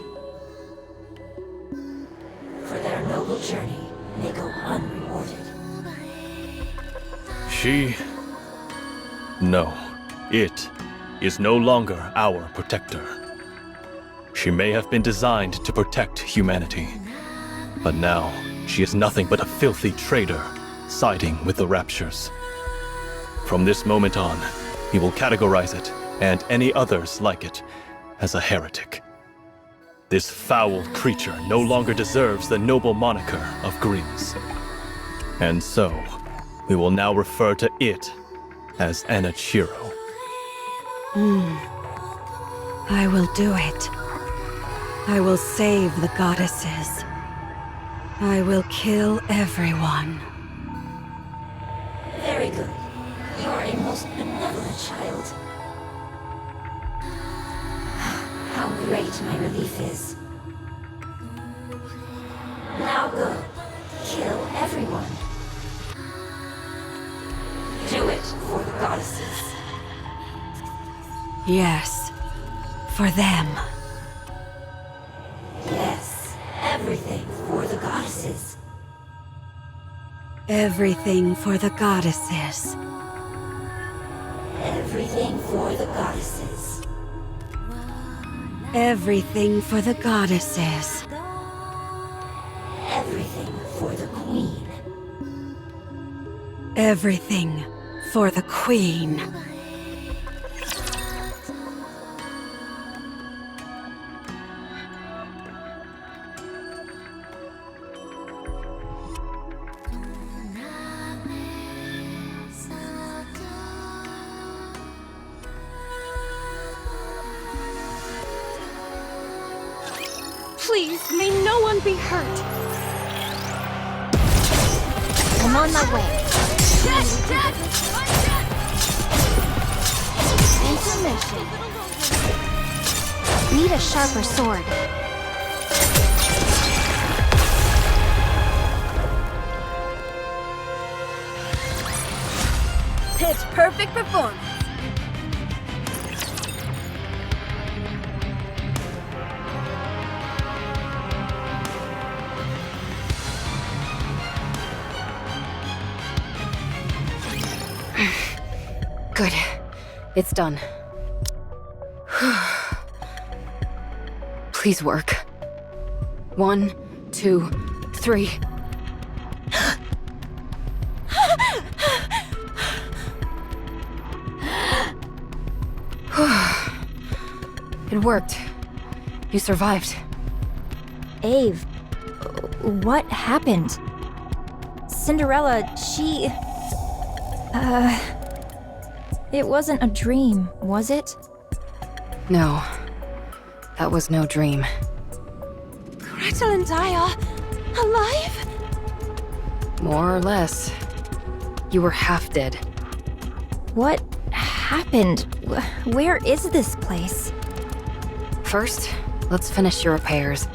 For their noble journey may go unrewarded. No. It is no longer our protector. She may have been designed to protect humanity, but now she is nothing but a filthy traitor, siding with the Raptures. From this moment on, we will categorize it, and any others like it, as a heretic. This foul creature no longer deserves the noble moniker of Grims. And so, we will now refer to it as Anachiro. I will do it. I will save the goddesses. I will kill everyone. Very good. You are a most benevolent child. How great my relief is. Now go. Kill everyone. Do it for the goddesses. Yes, for them. Yes, everything for the goddesses. Everything for the goddesses. Everything for the goddesses. Everything for the goddesses. Everything for the queen. Everything for the queen. Please, may no one be hurt. I'm on my way. Intermission. Need a sharper sword. Pitch perfect performance. Good. It's done. Please work. 1, 2, 3. It worked. You survived. Ave, what happened? Cinderella, she... It wasn't a dream, was it? No. That was no dream. Gretel and I are alive? More or less. You were half dead. What happened? Where is this place? First, let's finish your repairs.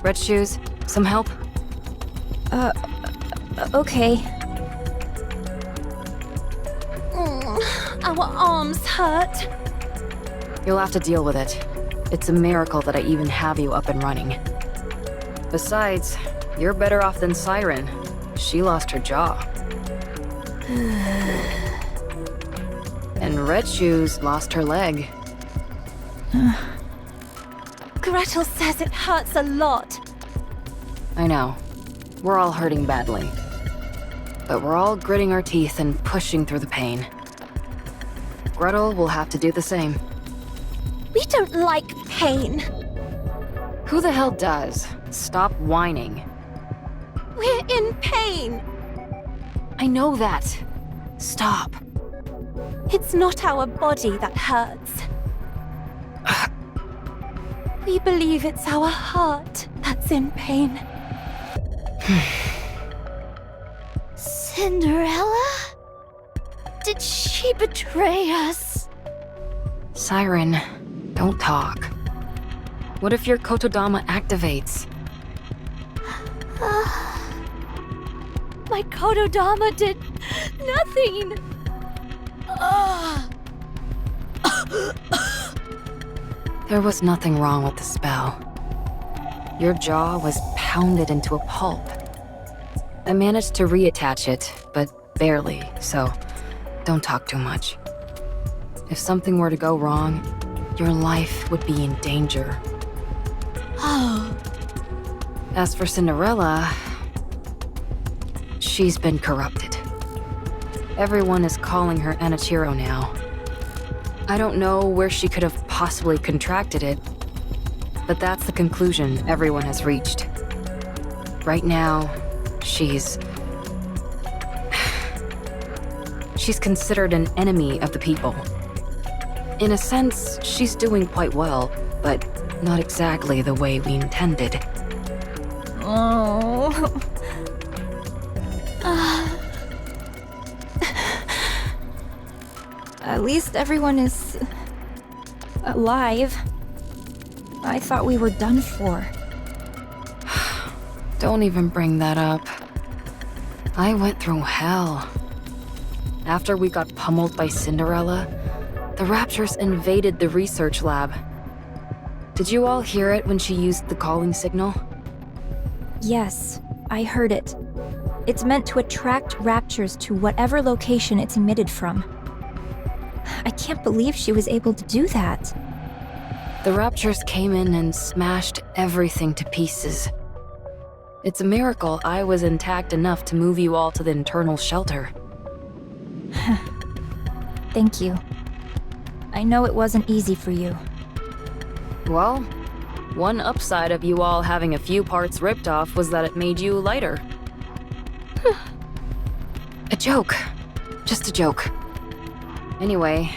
Red shoes, some help? Okay. Our arms hurt. You'll have to deal with it. It's a miracle that I even have you up and running. Besides, you're better off than Siren. She lost her jaw. And Red Shoes lost her leg. Gretel says it hurts a lot. I know. We're all hurting badly. But we're all gritting our teeth and pushing through the pain. Gretel will have to do the same. We don't like pain. Who the hell does? Stop whining. We're in pain. I know that. Stop. It's not our body that hurts. We believe it's our heart that's in pain. Cinderella? Did she betray us? Siren, don't talk. What if your Kotodama activates? My Kotodama did nothing. There was nothing wrong with the spell. Your jaw was pounded into a pulp. I managed to reattach it, but barely, so don't talk too much. If something were to go wrong, your life would be in danger. Oh. As for Cinderella, she's been corrupted. Everyone is calling her Anichiro now. I don't know where she could have possibly contracted it, but that's the conclusion everyone has reached. Right now, she's considered an enemy of the people. In a sense, she's doing quite well, but not exactly the way we intended. Oh. At least everyone is alive. I thought we were done for. Don't even bring that up. I went through hell. After we got pummeled by Cinderella, the Raptures invaded the research lab. Did you all hear it when she used the calling signal? Yes, I heard it. It's meant to attract raptures to whatever location it's emitted from. I can't believe she was able to do that. The Raptures came in and smashed everything to pieces. It's a miracle I was intact enough to move you all to the internal shelter. Thank you. I know it wasn't easy for you. Well, one upside of you all having a few parts ripped off was that it made you lighter. A joke. Just a joke. Anyway,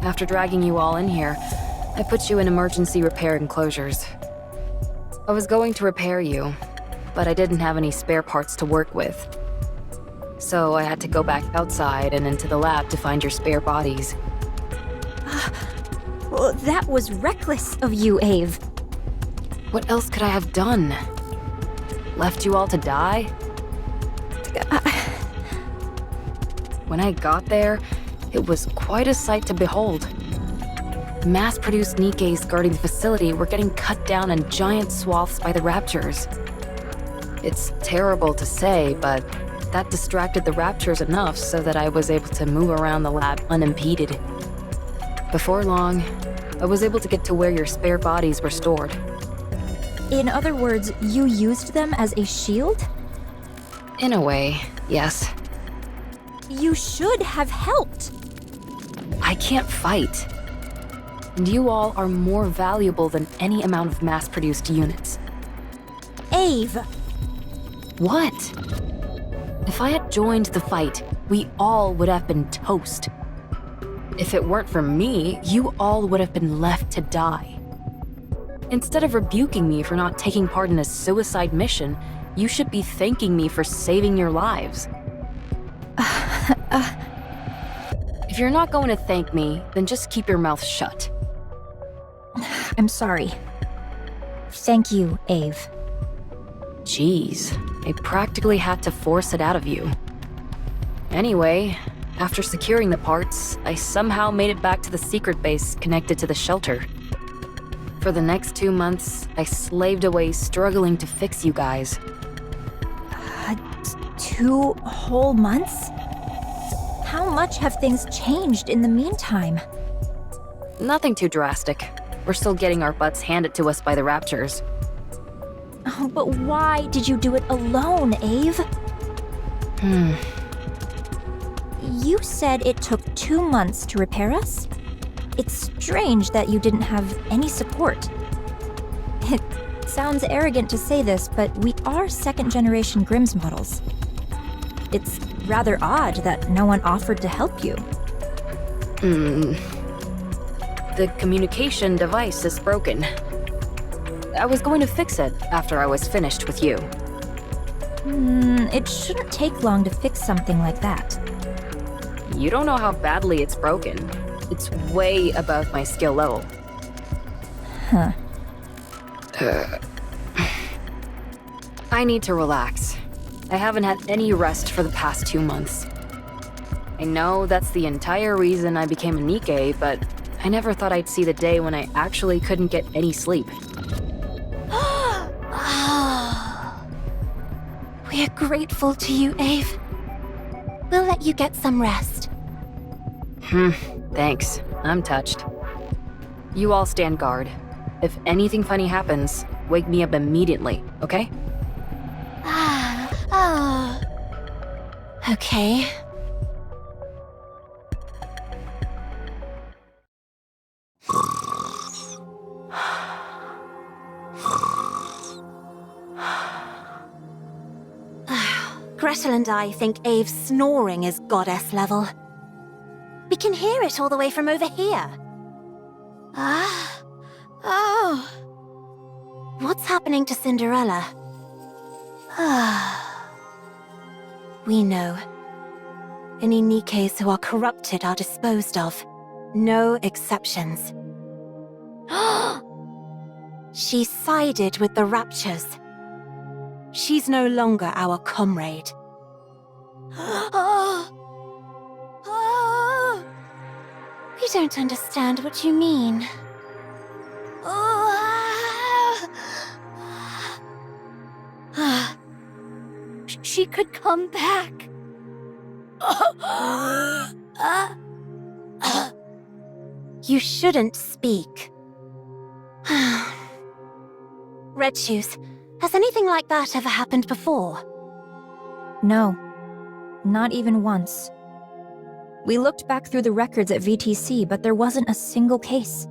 after dragging you all in here, I put you in emergency repair enclosures. I was going to repair you, but I didn't have any spare parts to work with. So I had to go back outside and into the lab to find your spare bodies. Well, that was reckless of you, Ave. What else could I have done? Left you all to die? When I got there, it was quite a sight to behold. Mass-produced Nikkes guarding the facility were getting cut down in giant swaths by the Raptures. It's terrible to say, but that distracted the Raptures enough so that I was able to move around the lab unimpeded. Before long, I was able to get to where your spare bodies were stored. In other words, you used them as a shield? In a way, yes. You should have helped. I can't fight. And you all are more valuable than any amount of mass-produced units. Ave! What? If I had joined the fight, we all would have been toast. If it weren't for me, you all would have been left to die. Instead of rebuking me for not taking part in a suicide mission, you should be thanking me for saving your lives. If you're not going to thank me, then just keep your mouth shut. I'm sorry. Thank you, Ave. Jeez, I practically had to force it out of you. Anyway, after securing the parts, I somehow made it back to the secret base connected to the shelter. For the next 2 months, I slaved away struggling to fix you guys. 2 whole months? How much have things changed in the meantime? Nothing too drastic. We're still getting our butts handed to us by the Raptures. Oh, but why did you do it alone, Ave? You said it took 2 months to repair us? It's strange that you didn't have any support. It sounds arrogant to say this, but we are second-generation Grimm's models. It's rather odd that no one offered to help you. The communication device is broken. I was going to fix it after I was finished with you. It shouldn't take long to fix something like that. You don't know how badly it's broken. It's way above my skill level. Huh. I need to relax. I haven't had any rest for the past 2 months. I know that's the entire reason I became a Nikke, but I never thought I'd see the day when I actually couldn't get any sleep. We're grateful to you, Ave. We'll let you get some rest. Thanks. I'm touched. You all stand guard. If anything funny happens, wake me up immediately, okay? Okay. Gretel and I think Ave's snoring is goddess level. We can hear it all the way from over here. What's happening to Cinderella? We know. Any Nikkes who are corrupted are disposed of. No exceptions. She sided with the Raptures. She's no longer our comrade. We don't understand what you mean. She could come back. You shouldn't speak. Red Shoes, has anything like that ever happened before? No, not even once. We looked back through the records at VTC, but there wasn't a single case.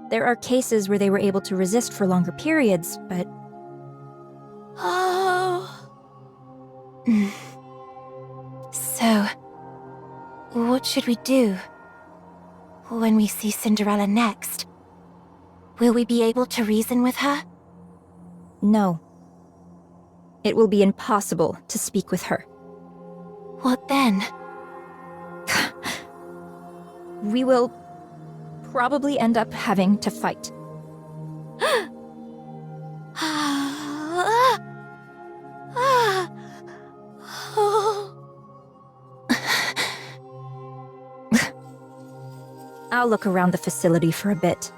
There are cases where they were able to resist for longer periods, but... So, what should we do? When we see Cinderella next, will we be able to reason with her? No. It will be impossible to speak with her. What then? We will probably end up having to fight. I'll look around the facility for a bit.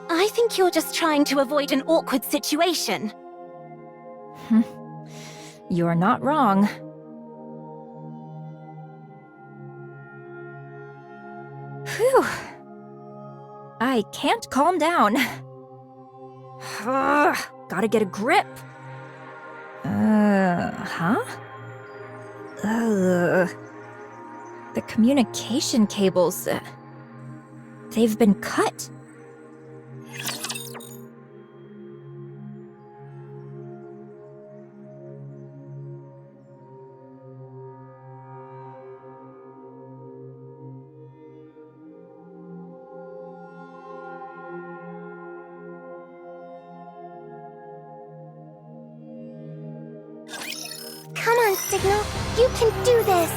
I think you're just trying to avoid an awkward situation. You're not wrong. Phew. I can't calm down. Gotta get a grip. The communication cables, they've been cut. Come on, Signal. You can do this.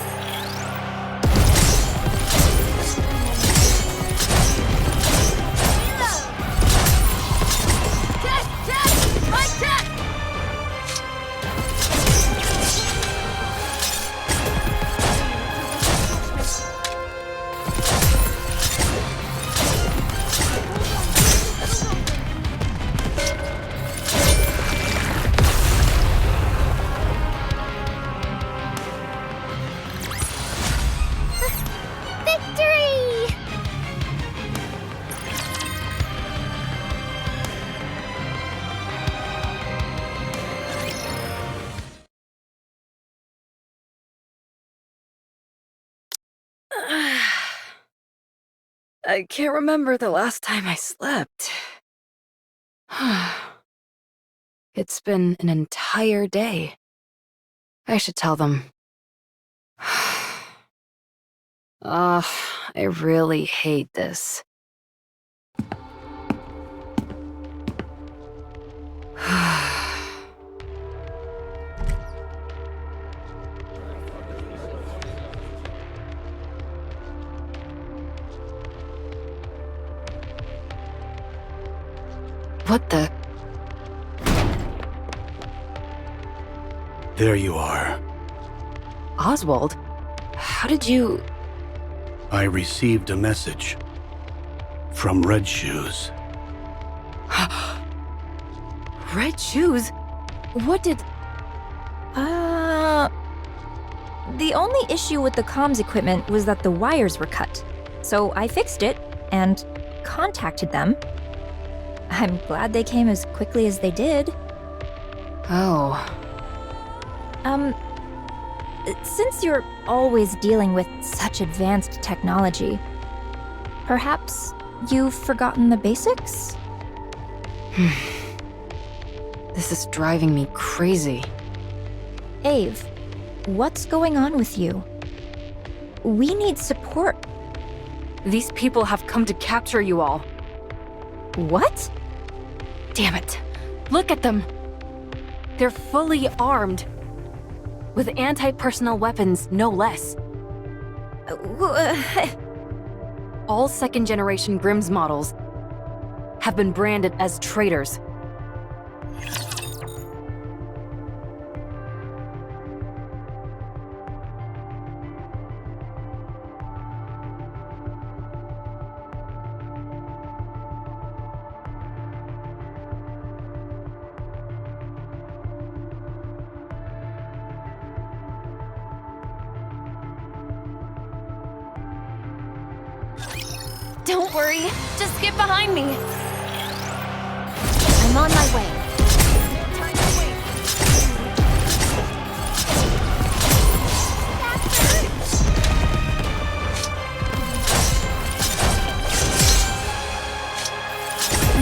I can't remember the last time I slept. It's been an entire day. I should tell them. Ugh, I really hate this. What the? There you are. Oswald? How did you... I received a message from Red Shoes. Red Shoes? What did... The only issue with the comms equipment was that the wires were cut. So I fixed it and contacted them. I'm glad they came as quickly as they did. Oh. Since you're always dealing with such advanced technology, perhaps you've forgotten the basics? This is driving me crazy. Ave, what's going on with you? We need support. These people have come to capture you all. What? Damn it. Look at them. They're fully armed. With anti-personnel weapons, no less. All second-generation Grimm's models have been branded as traitors. Don't worry, just get behind me. I'm on my way. No time to wait.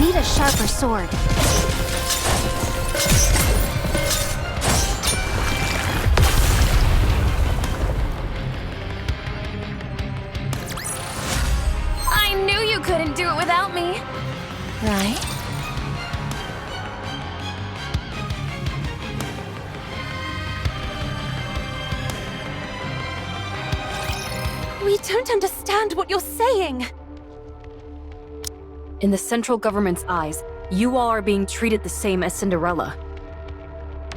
Need a sharper sword. Couldn't do it without me. Right? We don't understand what you're saying. In the central government's eyes, you all are being treated the same as Cinderella.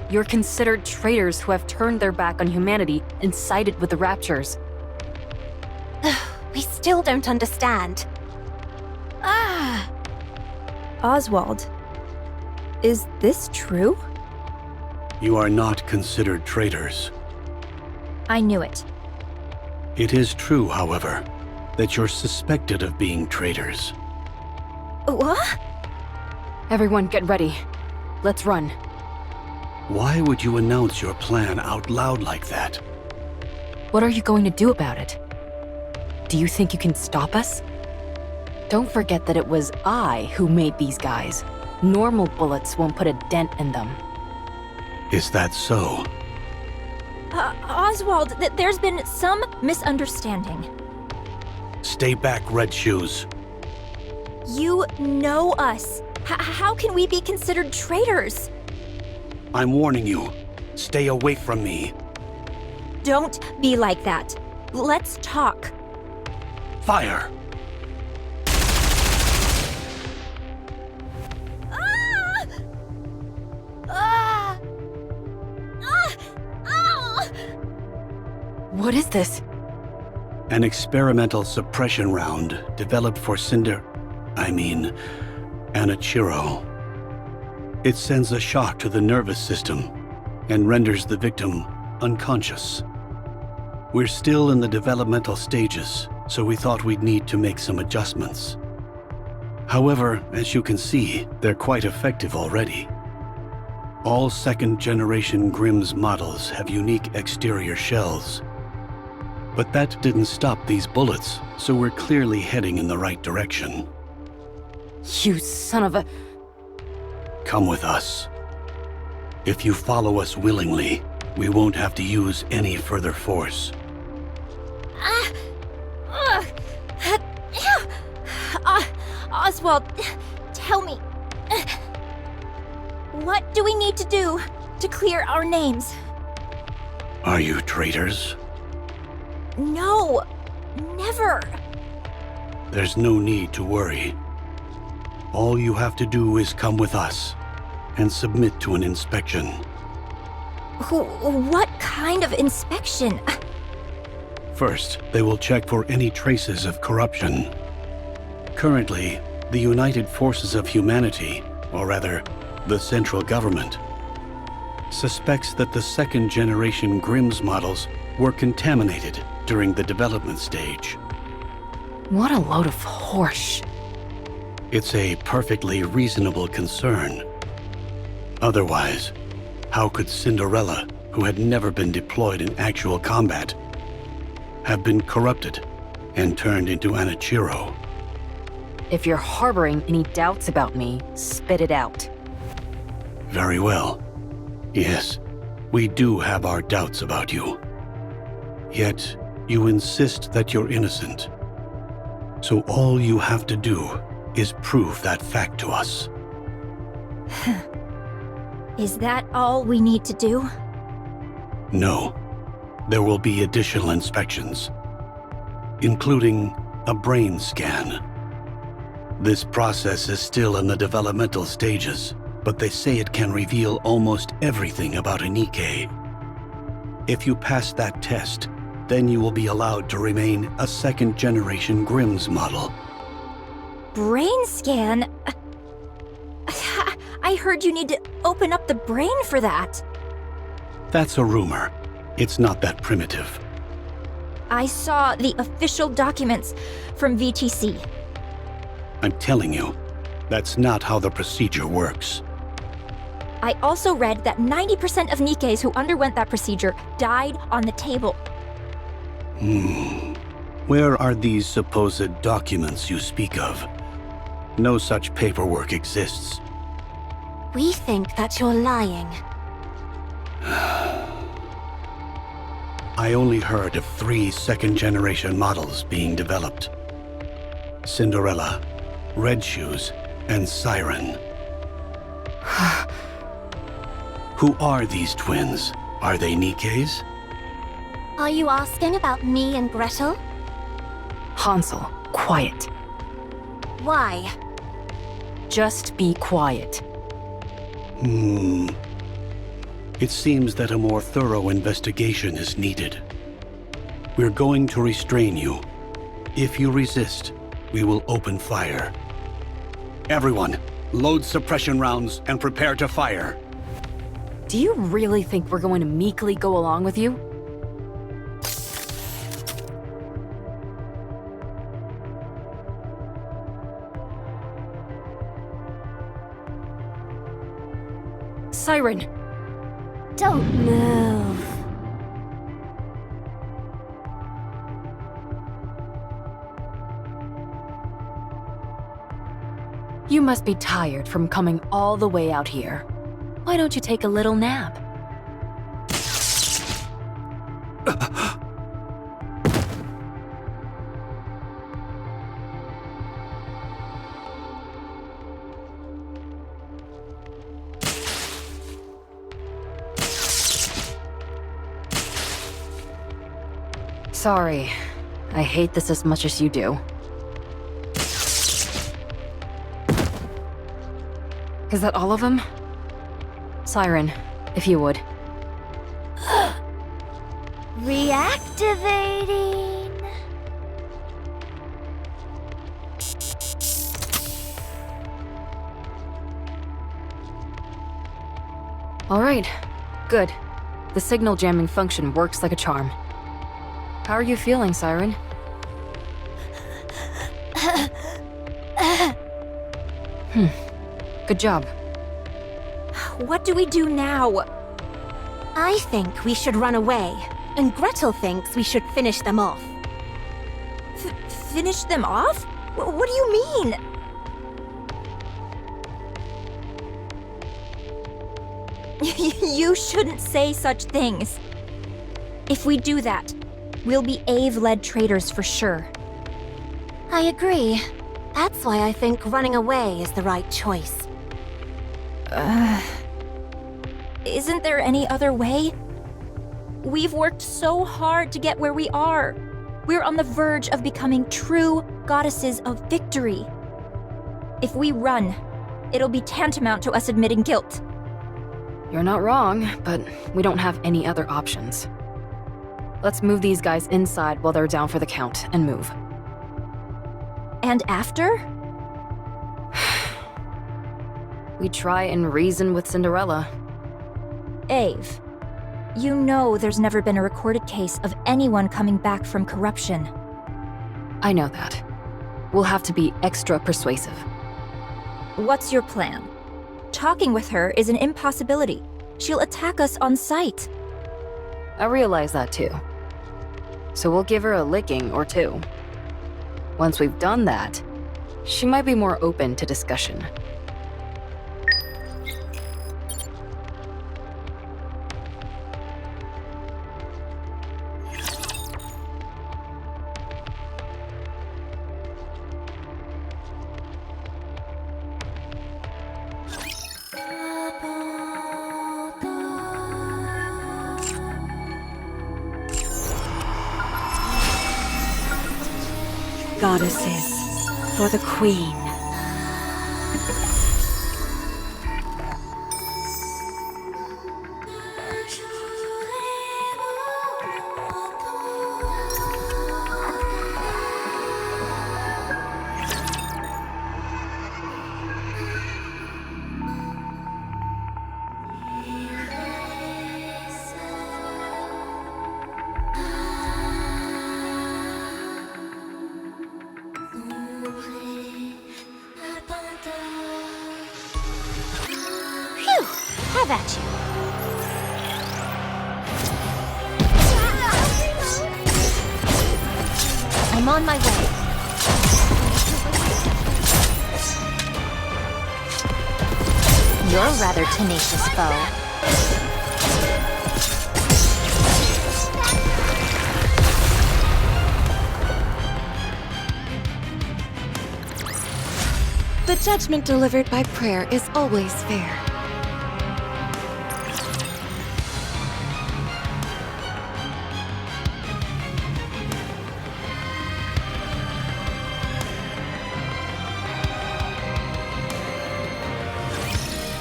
You're considered traitors who have turned their back on humanity and sided with the Raptures. We still don't understand. Oswald, is this true? You are not considered traitors. I knew it. It is true, however, that you're suspected of being traitors. What? Everyone get ready. Let's run. Why would you announce your plan out loud like that? What are you going to do about it? Do you think you can stop us? Don't forget that it was I who made these guys. Normal bullets won't put a dent in them. Is that so? Oswald, there's been some misunderstanding. Stay back, Red Shoes. You know us. How can we be considered traitors? I'm warning you. Stay away from me. Don't be like that. Let's talk. Fire! What is this? An experimental suppression round developed for Anichiro. It sends a shock to the nervous system and renders the victim unconscious. We're still in the developmental stages, so we thought we'd need to make some adjustments. However, as you can see, they're quite effective already. All second-generation Grimm's models have unique exterior shells. But that didn't stop these bullets, so we're clearly heading in the right direction. You son of a... Come with us. If you follow us willingly, we won't have to use any further force. Oswald, tell me. What do we need to do to clear our names? Are you traitors? No, never. There's no need to worry. All you have to do is come with us and submit to an inspection. What kind of inspection? First, they will check for any traces of corruption. Currently, the United Forces of Humanity, or rather, the central government, suspects that the second-generation Grimm's models were contaminated during the development stage. What a load of horse. It's a perfectly reasonable concern. Otherwise, how could Cinderella, who had never been deployed in actual combat, have been corrupted and turned into Anichiro? If you're harboring any doubts about me, spit it out. Very well. Yes, we do have our doubts about you. Yet, you insist that you're innocent. So all you have to do is prove that fact to us. Is that all we need to do? No. There will be additional inspections, including a brain scan. This process is still in the developmental stages, but they say it can reveal almost everything about a Nikke. If you pass that test, then you will be allowed to remain a second-generation Grimm's model. Brain scan? I heard you need to open up the brain for that. That's a rumor. It's not that primitive. I saw the official documents from VTC. I'm telling you, that's not how the procedure works. I also read that 90% of Nikkes who underwent that procedure died on the table. Where are these supposed documents you speak of? No such paperwork exists. We think that you're lying. I only heard of 3 second-generation models being developed. Cinderella, Red Shoes, and Siren. Who are these twins? Are they Nikkes? Are you asking about me and Gretel? Hansel, quiet. Why? Just be quiet. It seems that a more thorough investigation is needed. We're going to restrain you. If you resist, we will open fire. Everyone, load suppression rounds and prepare to fire. Do you really think we're going to meekly go along with you? Siren! Don't move. You must be tired from coming all the way out here. Why don't you take a little nap? Sorry. I hate this as much as you do. Is that all of them? Siren, if you would. Reactivating. All right. Good. The signal jamming function works like a charm. How are you feeling, Siren? Good job. What do we do now? I think we should run away, and Gretel thinks we should finish them off. Finish them off? What do you mean? You shouldn't say such things. If we do that, we'll be Ave-led traitors for sure. I agree. That's why I think running away is the right choice. Isn't there any other way? We've worked so hard to get where we are. We're on the verge of becoming true goddesses of victory. If we run, it'll be tantamount to us admitting guilt. You're not wrong, but we don't have any other options. Let's move these guys inside while they're down for the count, and move. And after? We try and reason with Cinderella. Ave, You know there's never been a recorded case of anyone coming back from corruption. I know that. We'll have to be extra persuasive. What's your plan? Talking with her is an impossibility. She'll attack us on sight. I realize that too. So we'll give her a licking or two. Once we've done that, she might be more open to discussion. Goddesses, for the Queen. Have at you. I'm on my way. You're a rather tenacious foe. The judgment delivered by prayer is always fair.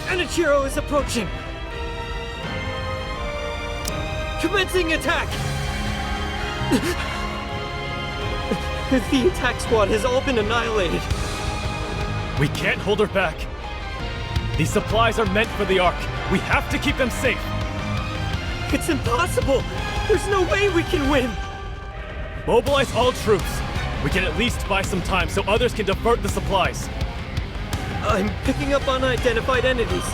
Anichiro is approaching! Commencing attack! The attack squad has all been annihilated. We can't hold her back. These supplies are meant for the Ark. We have to keep them safe. It's impossible! There's no way we can win! Mobilize all troops. We can at least buy some time so others can divert the supplies. I'm picking up unidentified entities.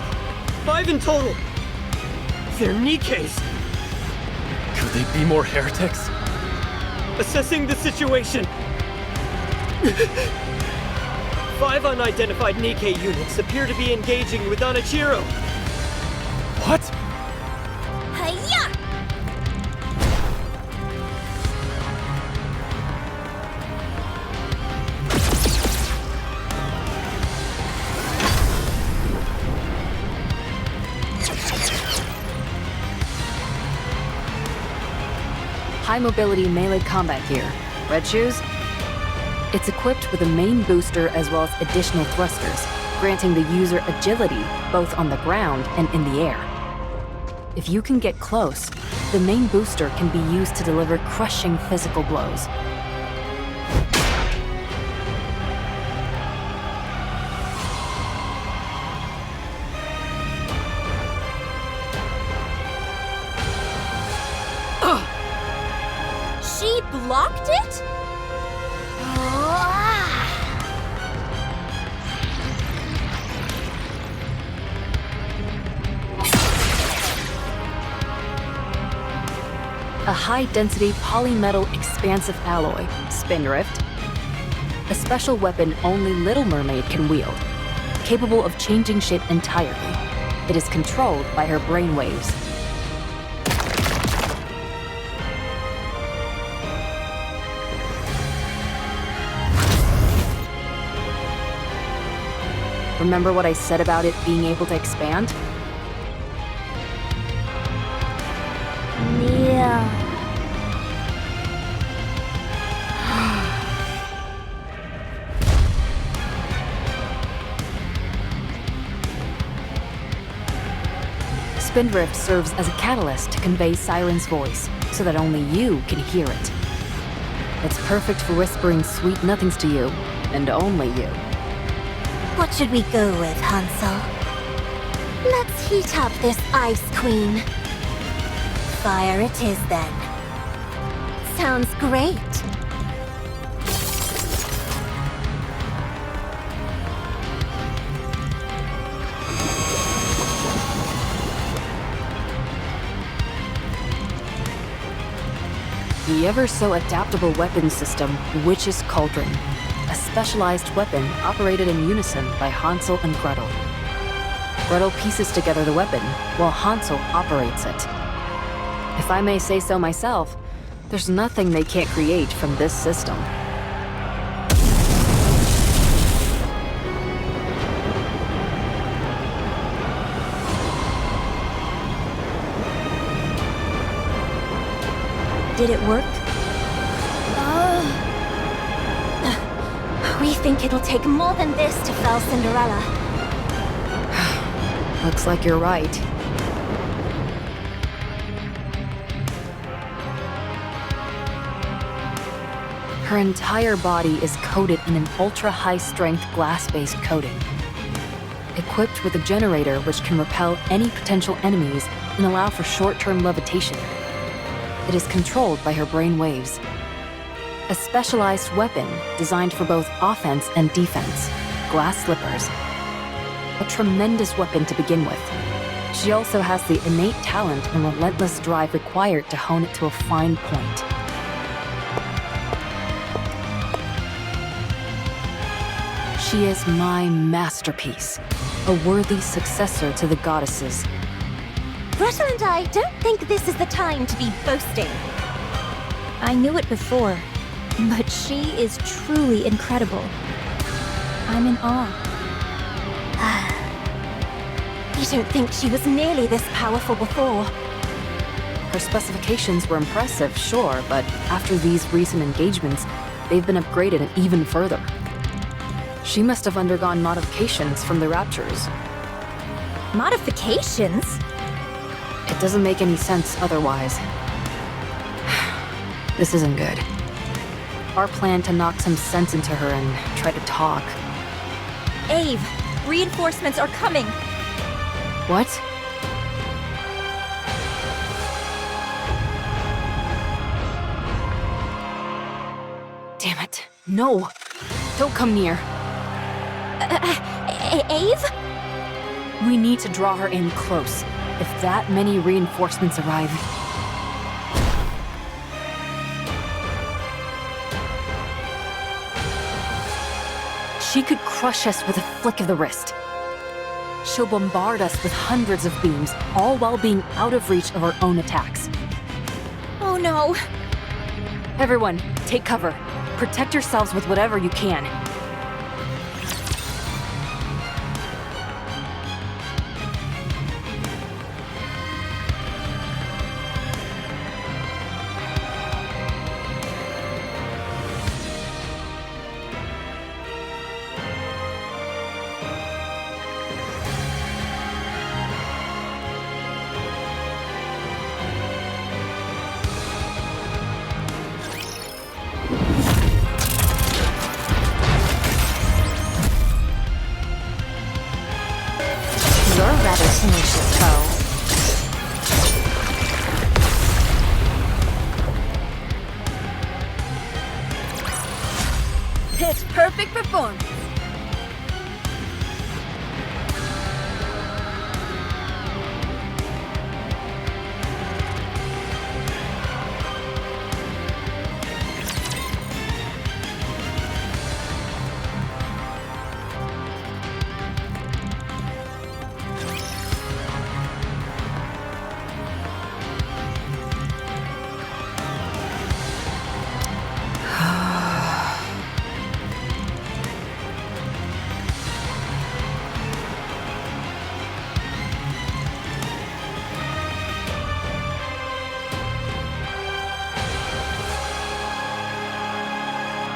5 in total. They're Nikkes. Could they be more heretics? Assessing the situation. 5 unidentified Nikke units appear to be engaging with Anichiro. What? Hiya! High mobility melee combat gear. Red shoes? It's equipped with a main booster as well as additional thrusters, granting the user agility both on the ground and in the air. If you can get close, the main booster can be used to deliver crushing physical blows. She blocked it? A high-density polymetal expansive alloy, Spindrift. A special weapon only Little Mermaid can wield, capable of changing shape entirely. It is controlled by her brainwaves. Remember what I said about it being able to expand? Yeah. Spindrift serves as a catalyst to convey Siren's voice, so that only you can hear it. It's perfect for whispering sweet nothings to you, and only you. What should we go with, Hansel? Let's heat up this Ice Queen. fire it is then. Sounds great. The ever-so-adaptable weapon system, Witch's Cauldron. A specialized weapon operated in unison by Hansel and Gretel. Gretel pieces together the weapon, while Hansel operates it. If I may say so myself, there's nothing they can't create from this system. Did it work? We think it'll take more than this to fell Cinderella. Looks like you're right. Her entire body is coated in an ultra-high-strength glass-based coating. Equipped with a generator which can repel any potential enemies and allow for short-term levitation. It is controlled by her brain waves. A specialized weapon designed for both offense and defense, glass slippers. A tremendous weapon to begin with. She also has the innate talent and relentless drive required to hone it to a fine point. She is my masterpiece, a worthy successor to the goddesses. Gretel and I don't think this is the time to be boasting. I knew it before, but she is truly incredible. I'm in awe. You don't think she was nearly this powerful before? Her specifications were impressive, sure, but after these recent engagements, they've been upgraded even further. She must have undergone modifications from the Raptures. Modifications? It doesn't make any sense otherwise. This isn't good. Our plan to knock some sense into her and try to talk. Ave, reinforcements are coming. What? Damn it. No! Don't come near. Ave? We need to draw her in close. If that many reinforcements arrive... She could crush us with a flick of the wrist. She'll bombard us with hundreds of beams, all while being out of reach of our own attacks. Oh no. Everyone, take cover. Protect yourselves with whatever you can. You're rather tenacious, Poe. Pitch perfect performance.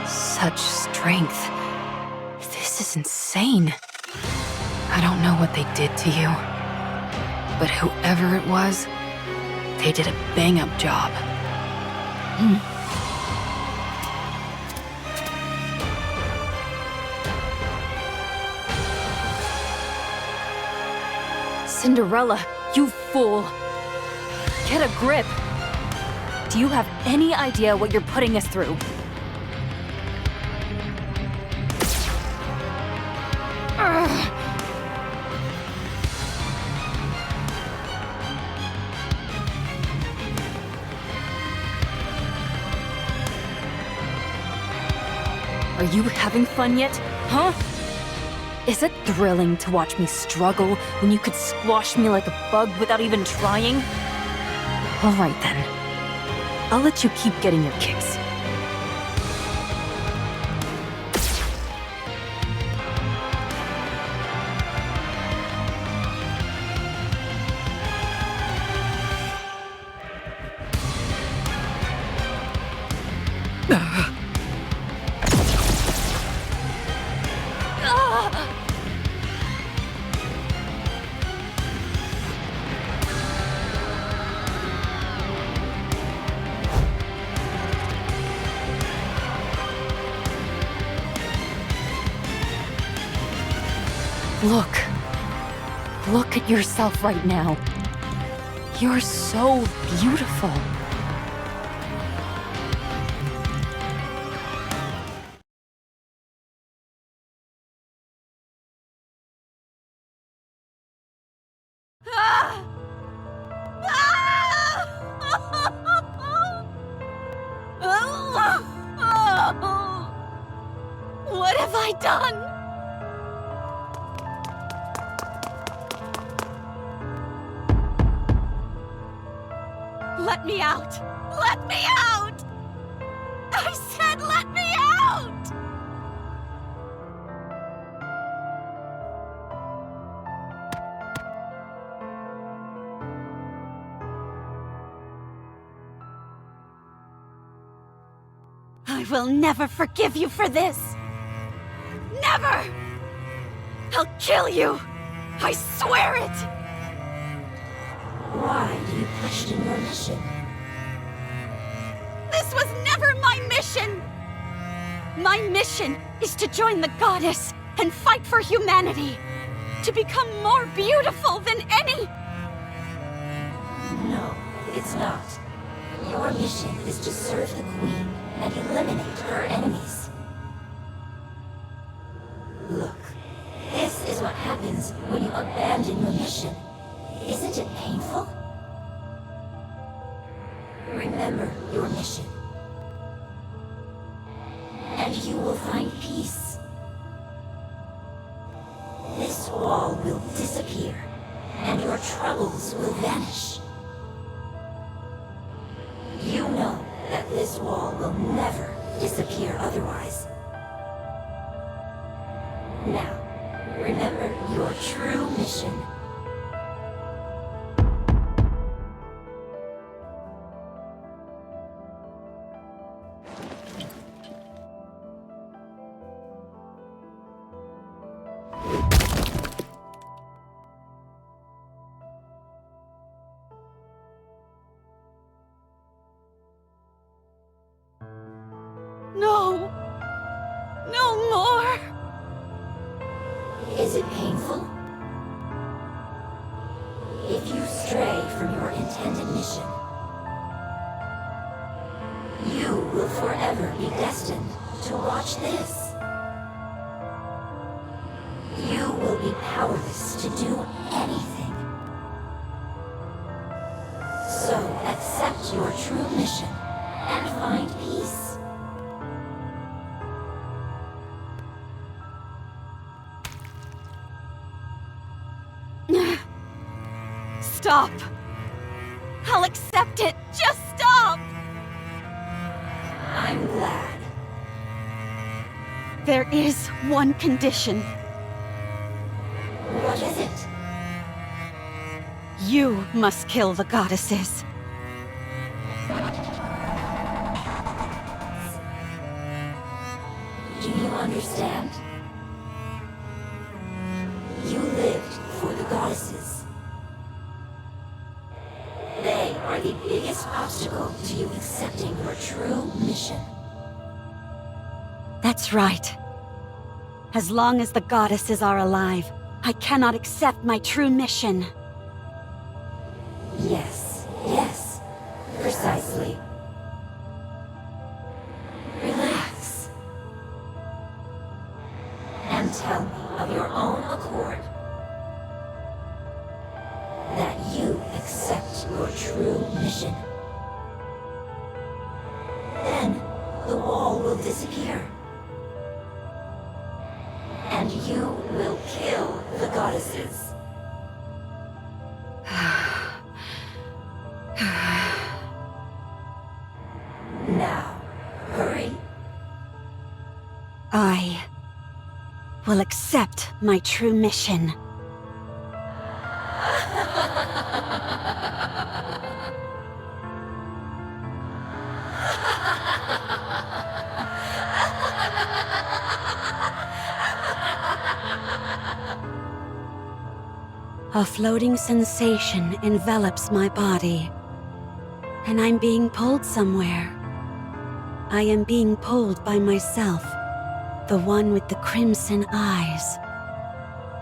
Such strength. This is insane. I don't know what they did to you, but whoever it was, they did a bang-up job. Cinderella, you fool! Get a grip! Do you have any idea what you're putting us through? Ugh. Are you having fun yet, huh? Is it thrilling to watch me struggle when you could squash me like a bug without even trying? Alright then. I'll let you keep getting your kicks. Look. Look at yourself right now. You're so beautiful. What have I done? Let me out! Let me out! I said let me out! I will never forgive you for this! Never! I'll kill you! I swear it! Why do you question your mission? This was never my mission! My mission is to join the goddess and fight for humanity! To become more beautiful than any... No, it's not. Your mission is to serve the Queen and eliminate her enemies. Look, this is what happens when you abandon your mission. Isn't it painful? Remember your mission. And you will find peace. This wall will disappear, and your troubles will vanish. You know that this wall will never disappear otherwise. Now, remember your true mission. No! No more! Is it painful? If you stray from your intended mission, you will forever be destined to watch this. You will be powerless to do anything. So accept your true mission and find peace. Stop! I'll accept it! Just stop! I'm glad. There is one condition. What is it? You must kill the goddesses. Do you understand? You lived for the goddesses. They are the biggest obstacle to you accepting your true mission. That's right. As long as the goddesses are alive, I cannot accept my true mission. Yes, yes. tell me of your own accord that you accept your true mission. Then the wall will disappear. And you will kill the goddesses. Now, hurry. I will accept my true mission. A floating sensation envelops my body, and I'm being pulled somewhere. I am being pulled by myself, the one with the crimson eyes.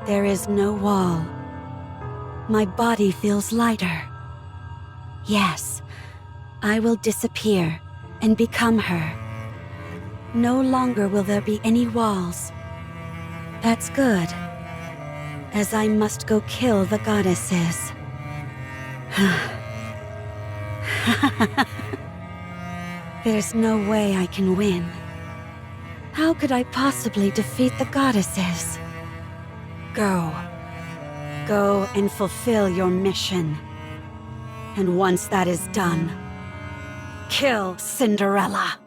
There is no wall. My body feels lighter. Yes, I will disappear and become her. No longer will there be any walls. That's good, as I must go kill the goddesses. There's no way I can win. How could I possibly defeat the goddesses? Go. Go and fulfill your mission. And once that is done, kill Cinderella.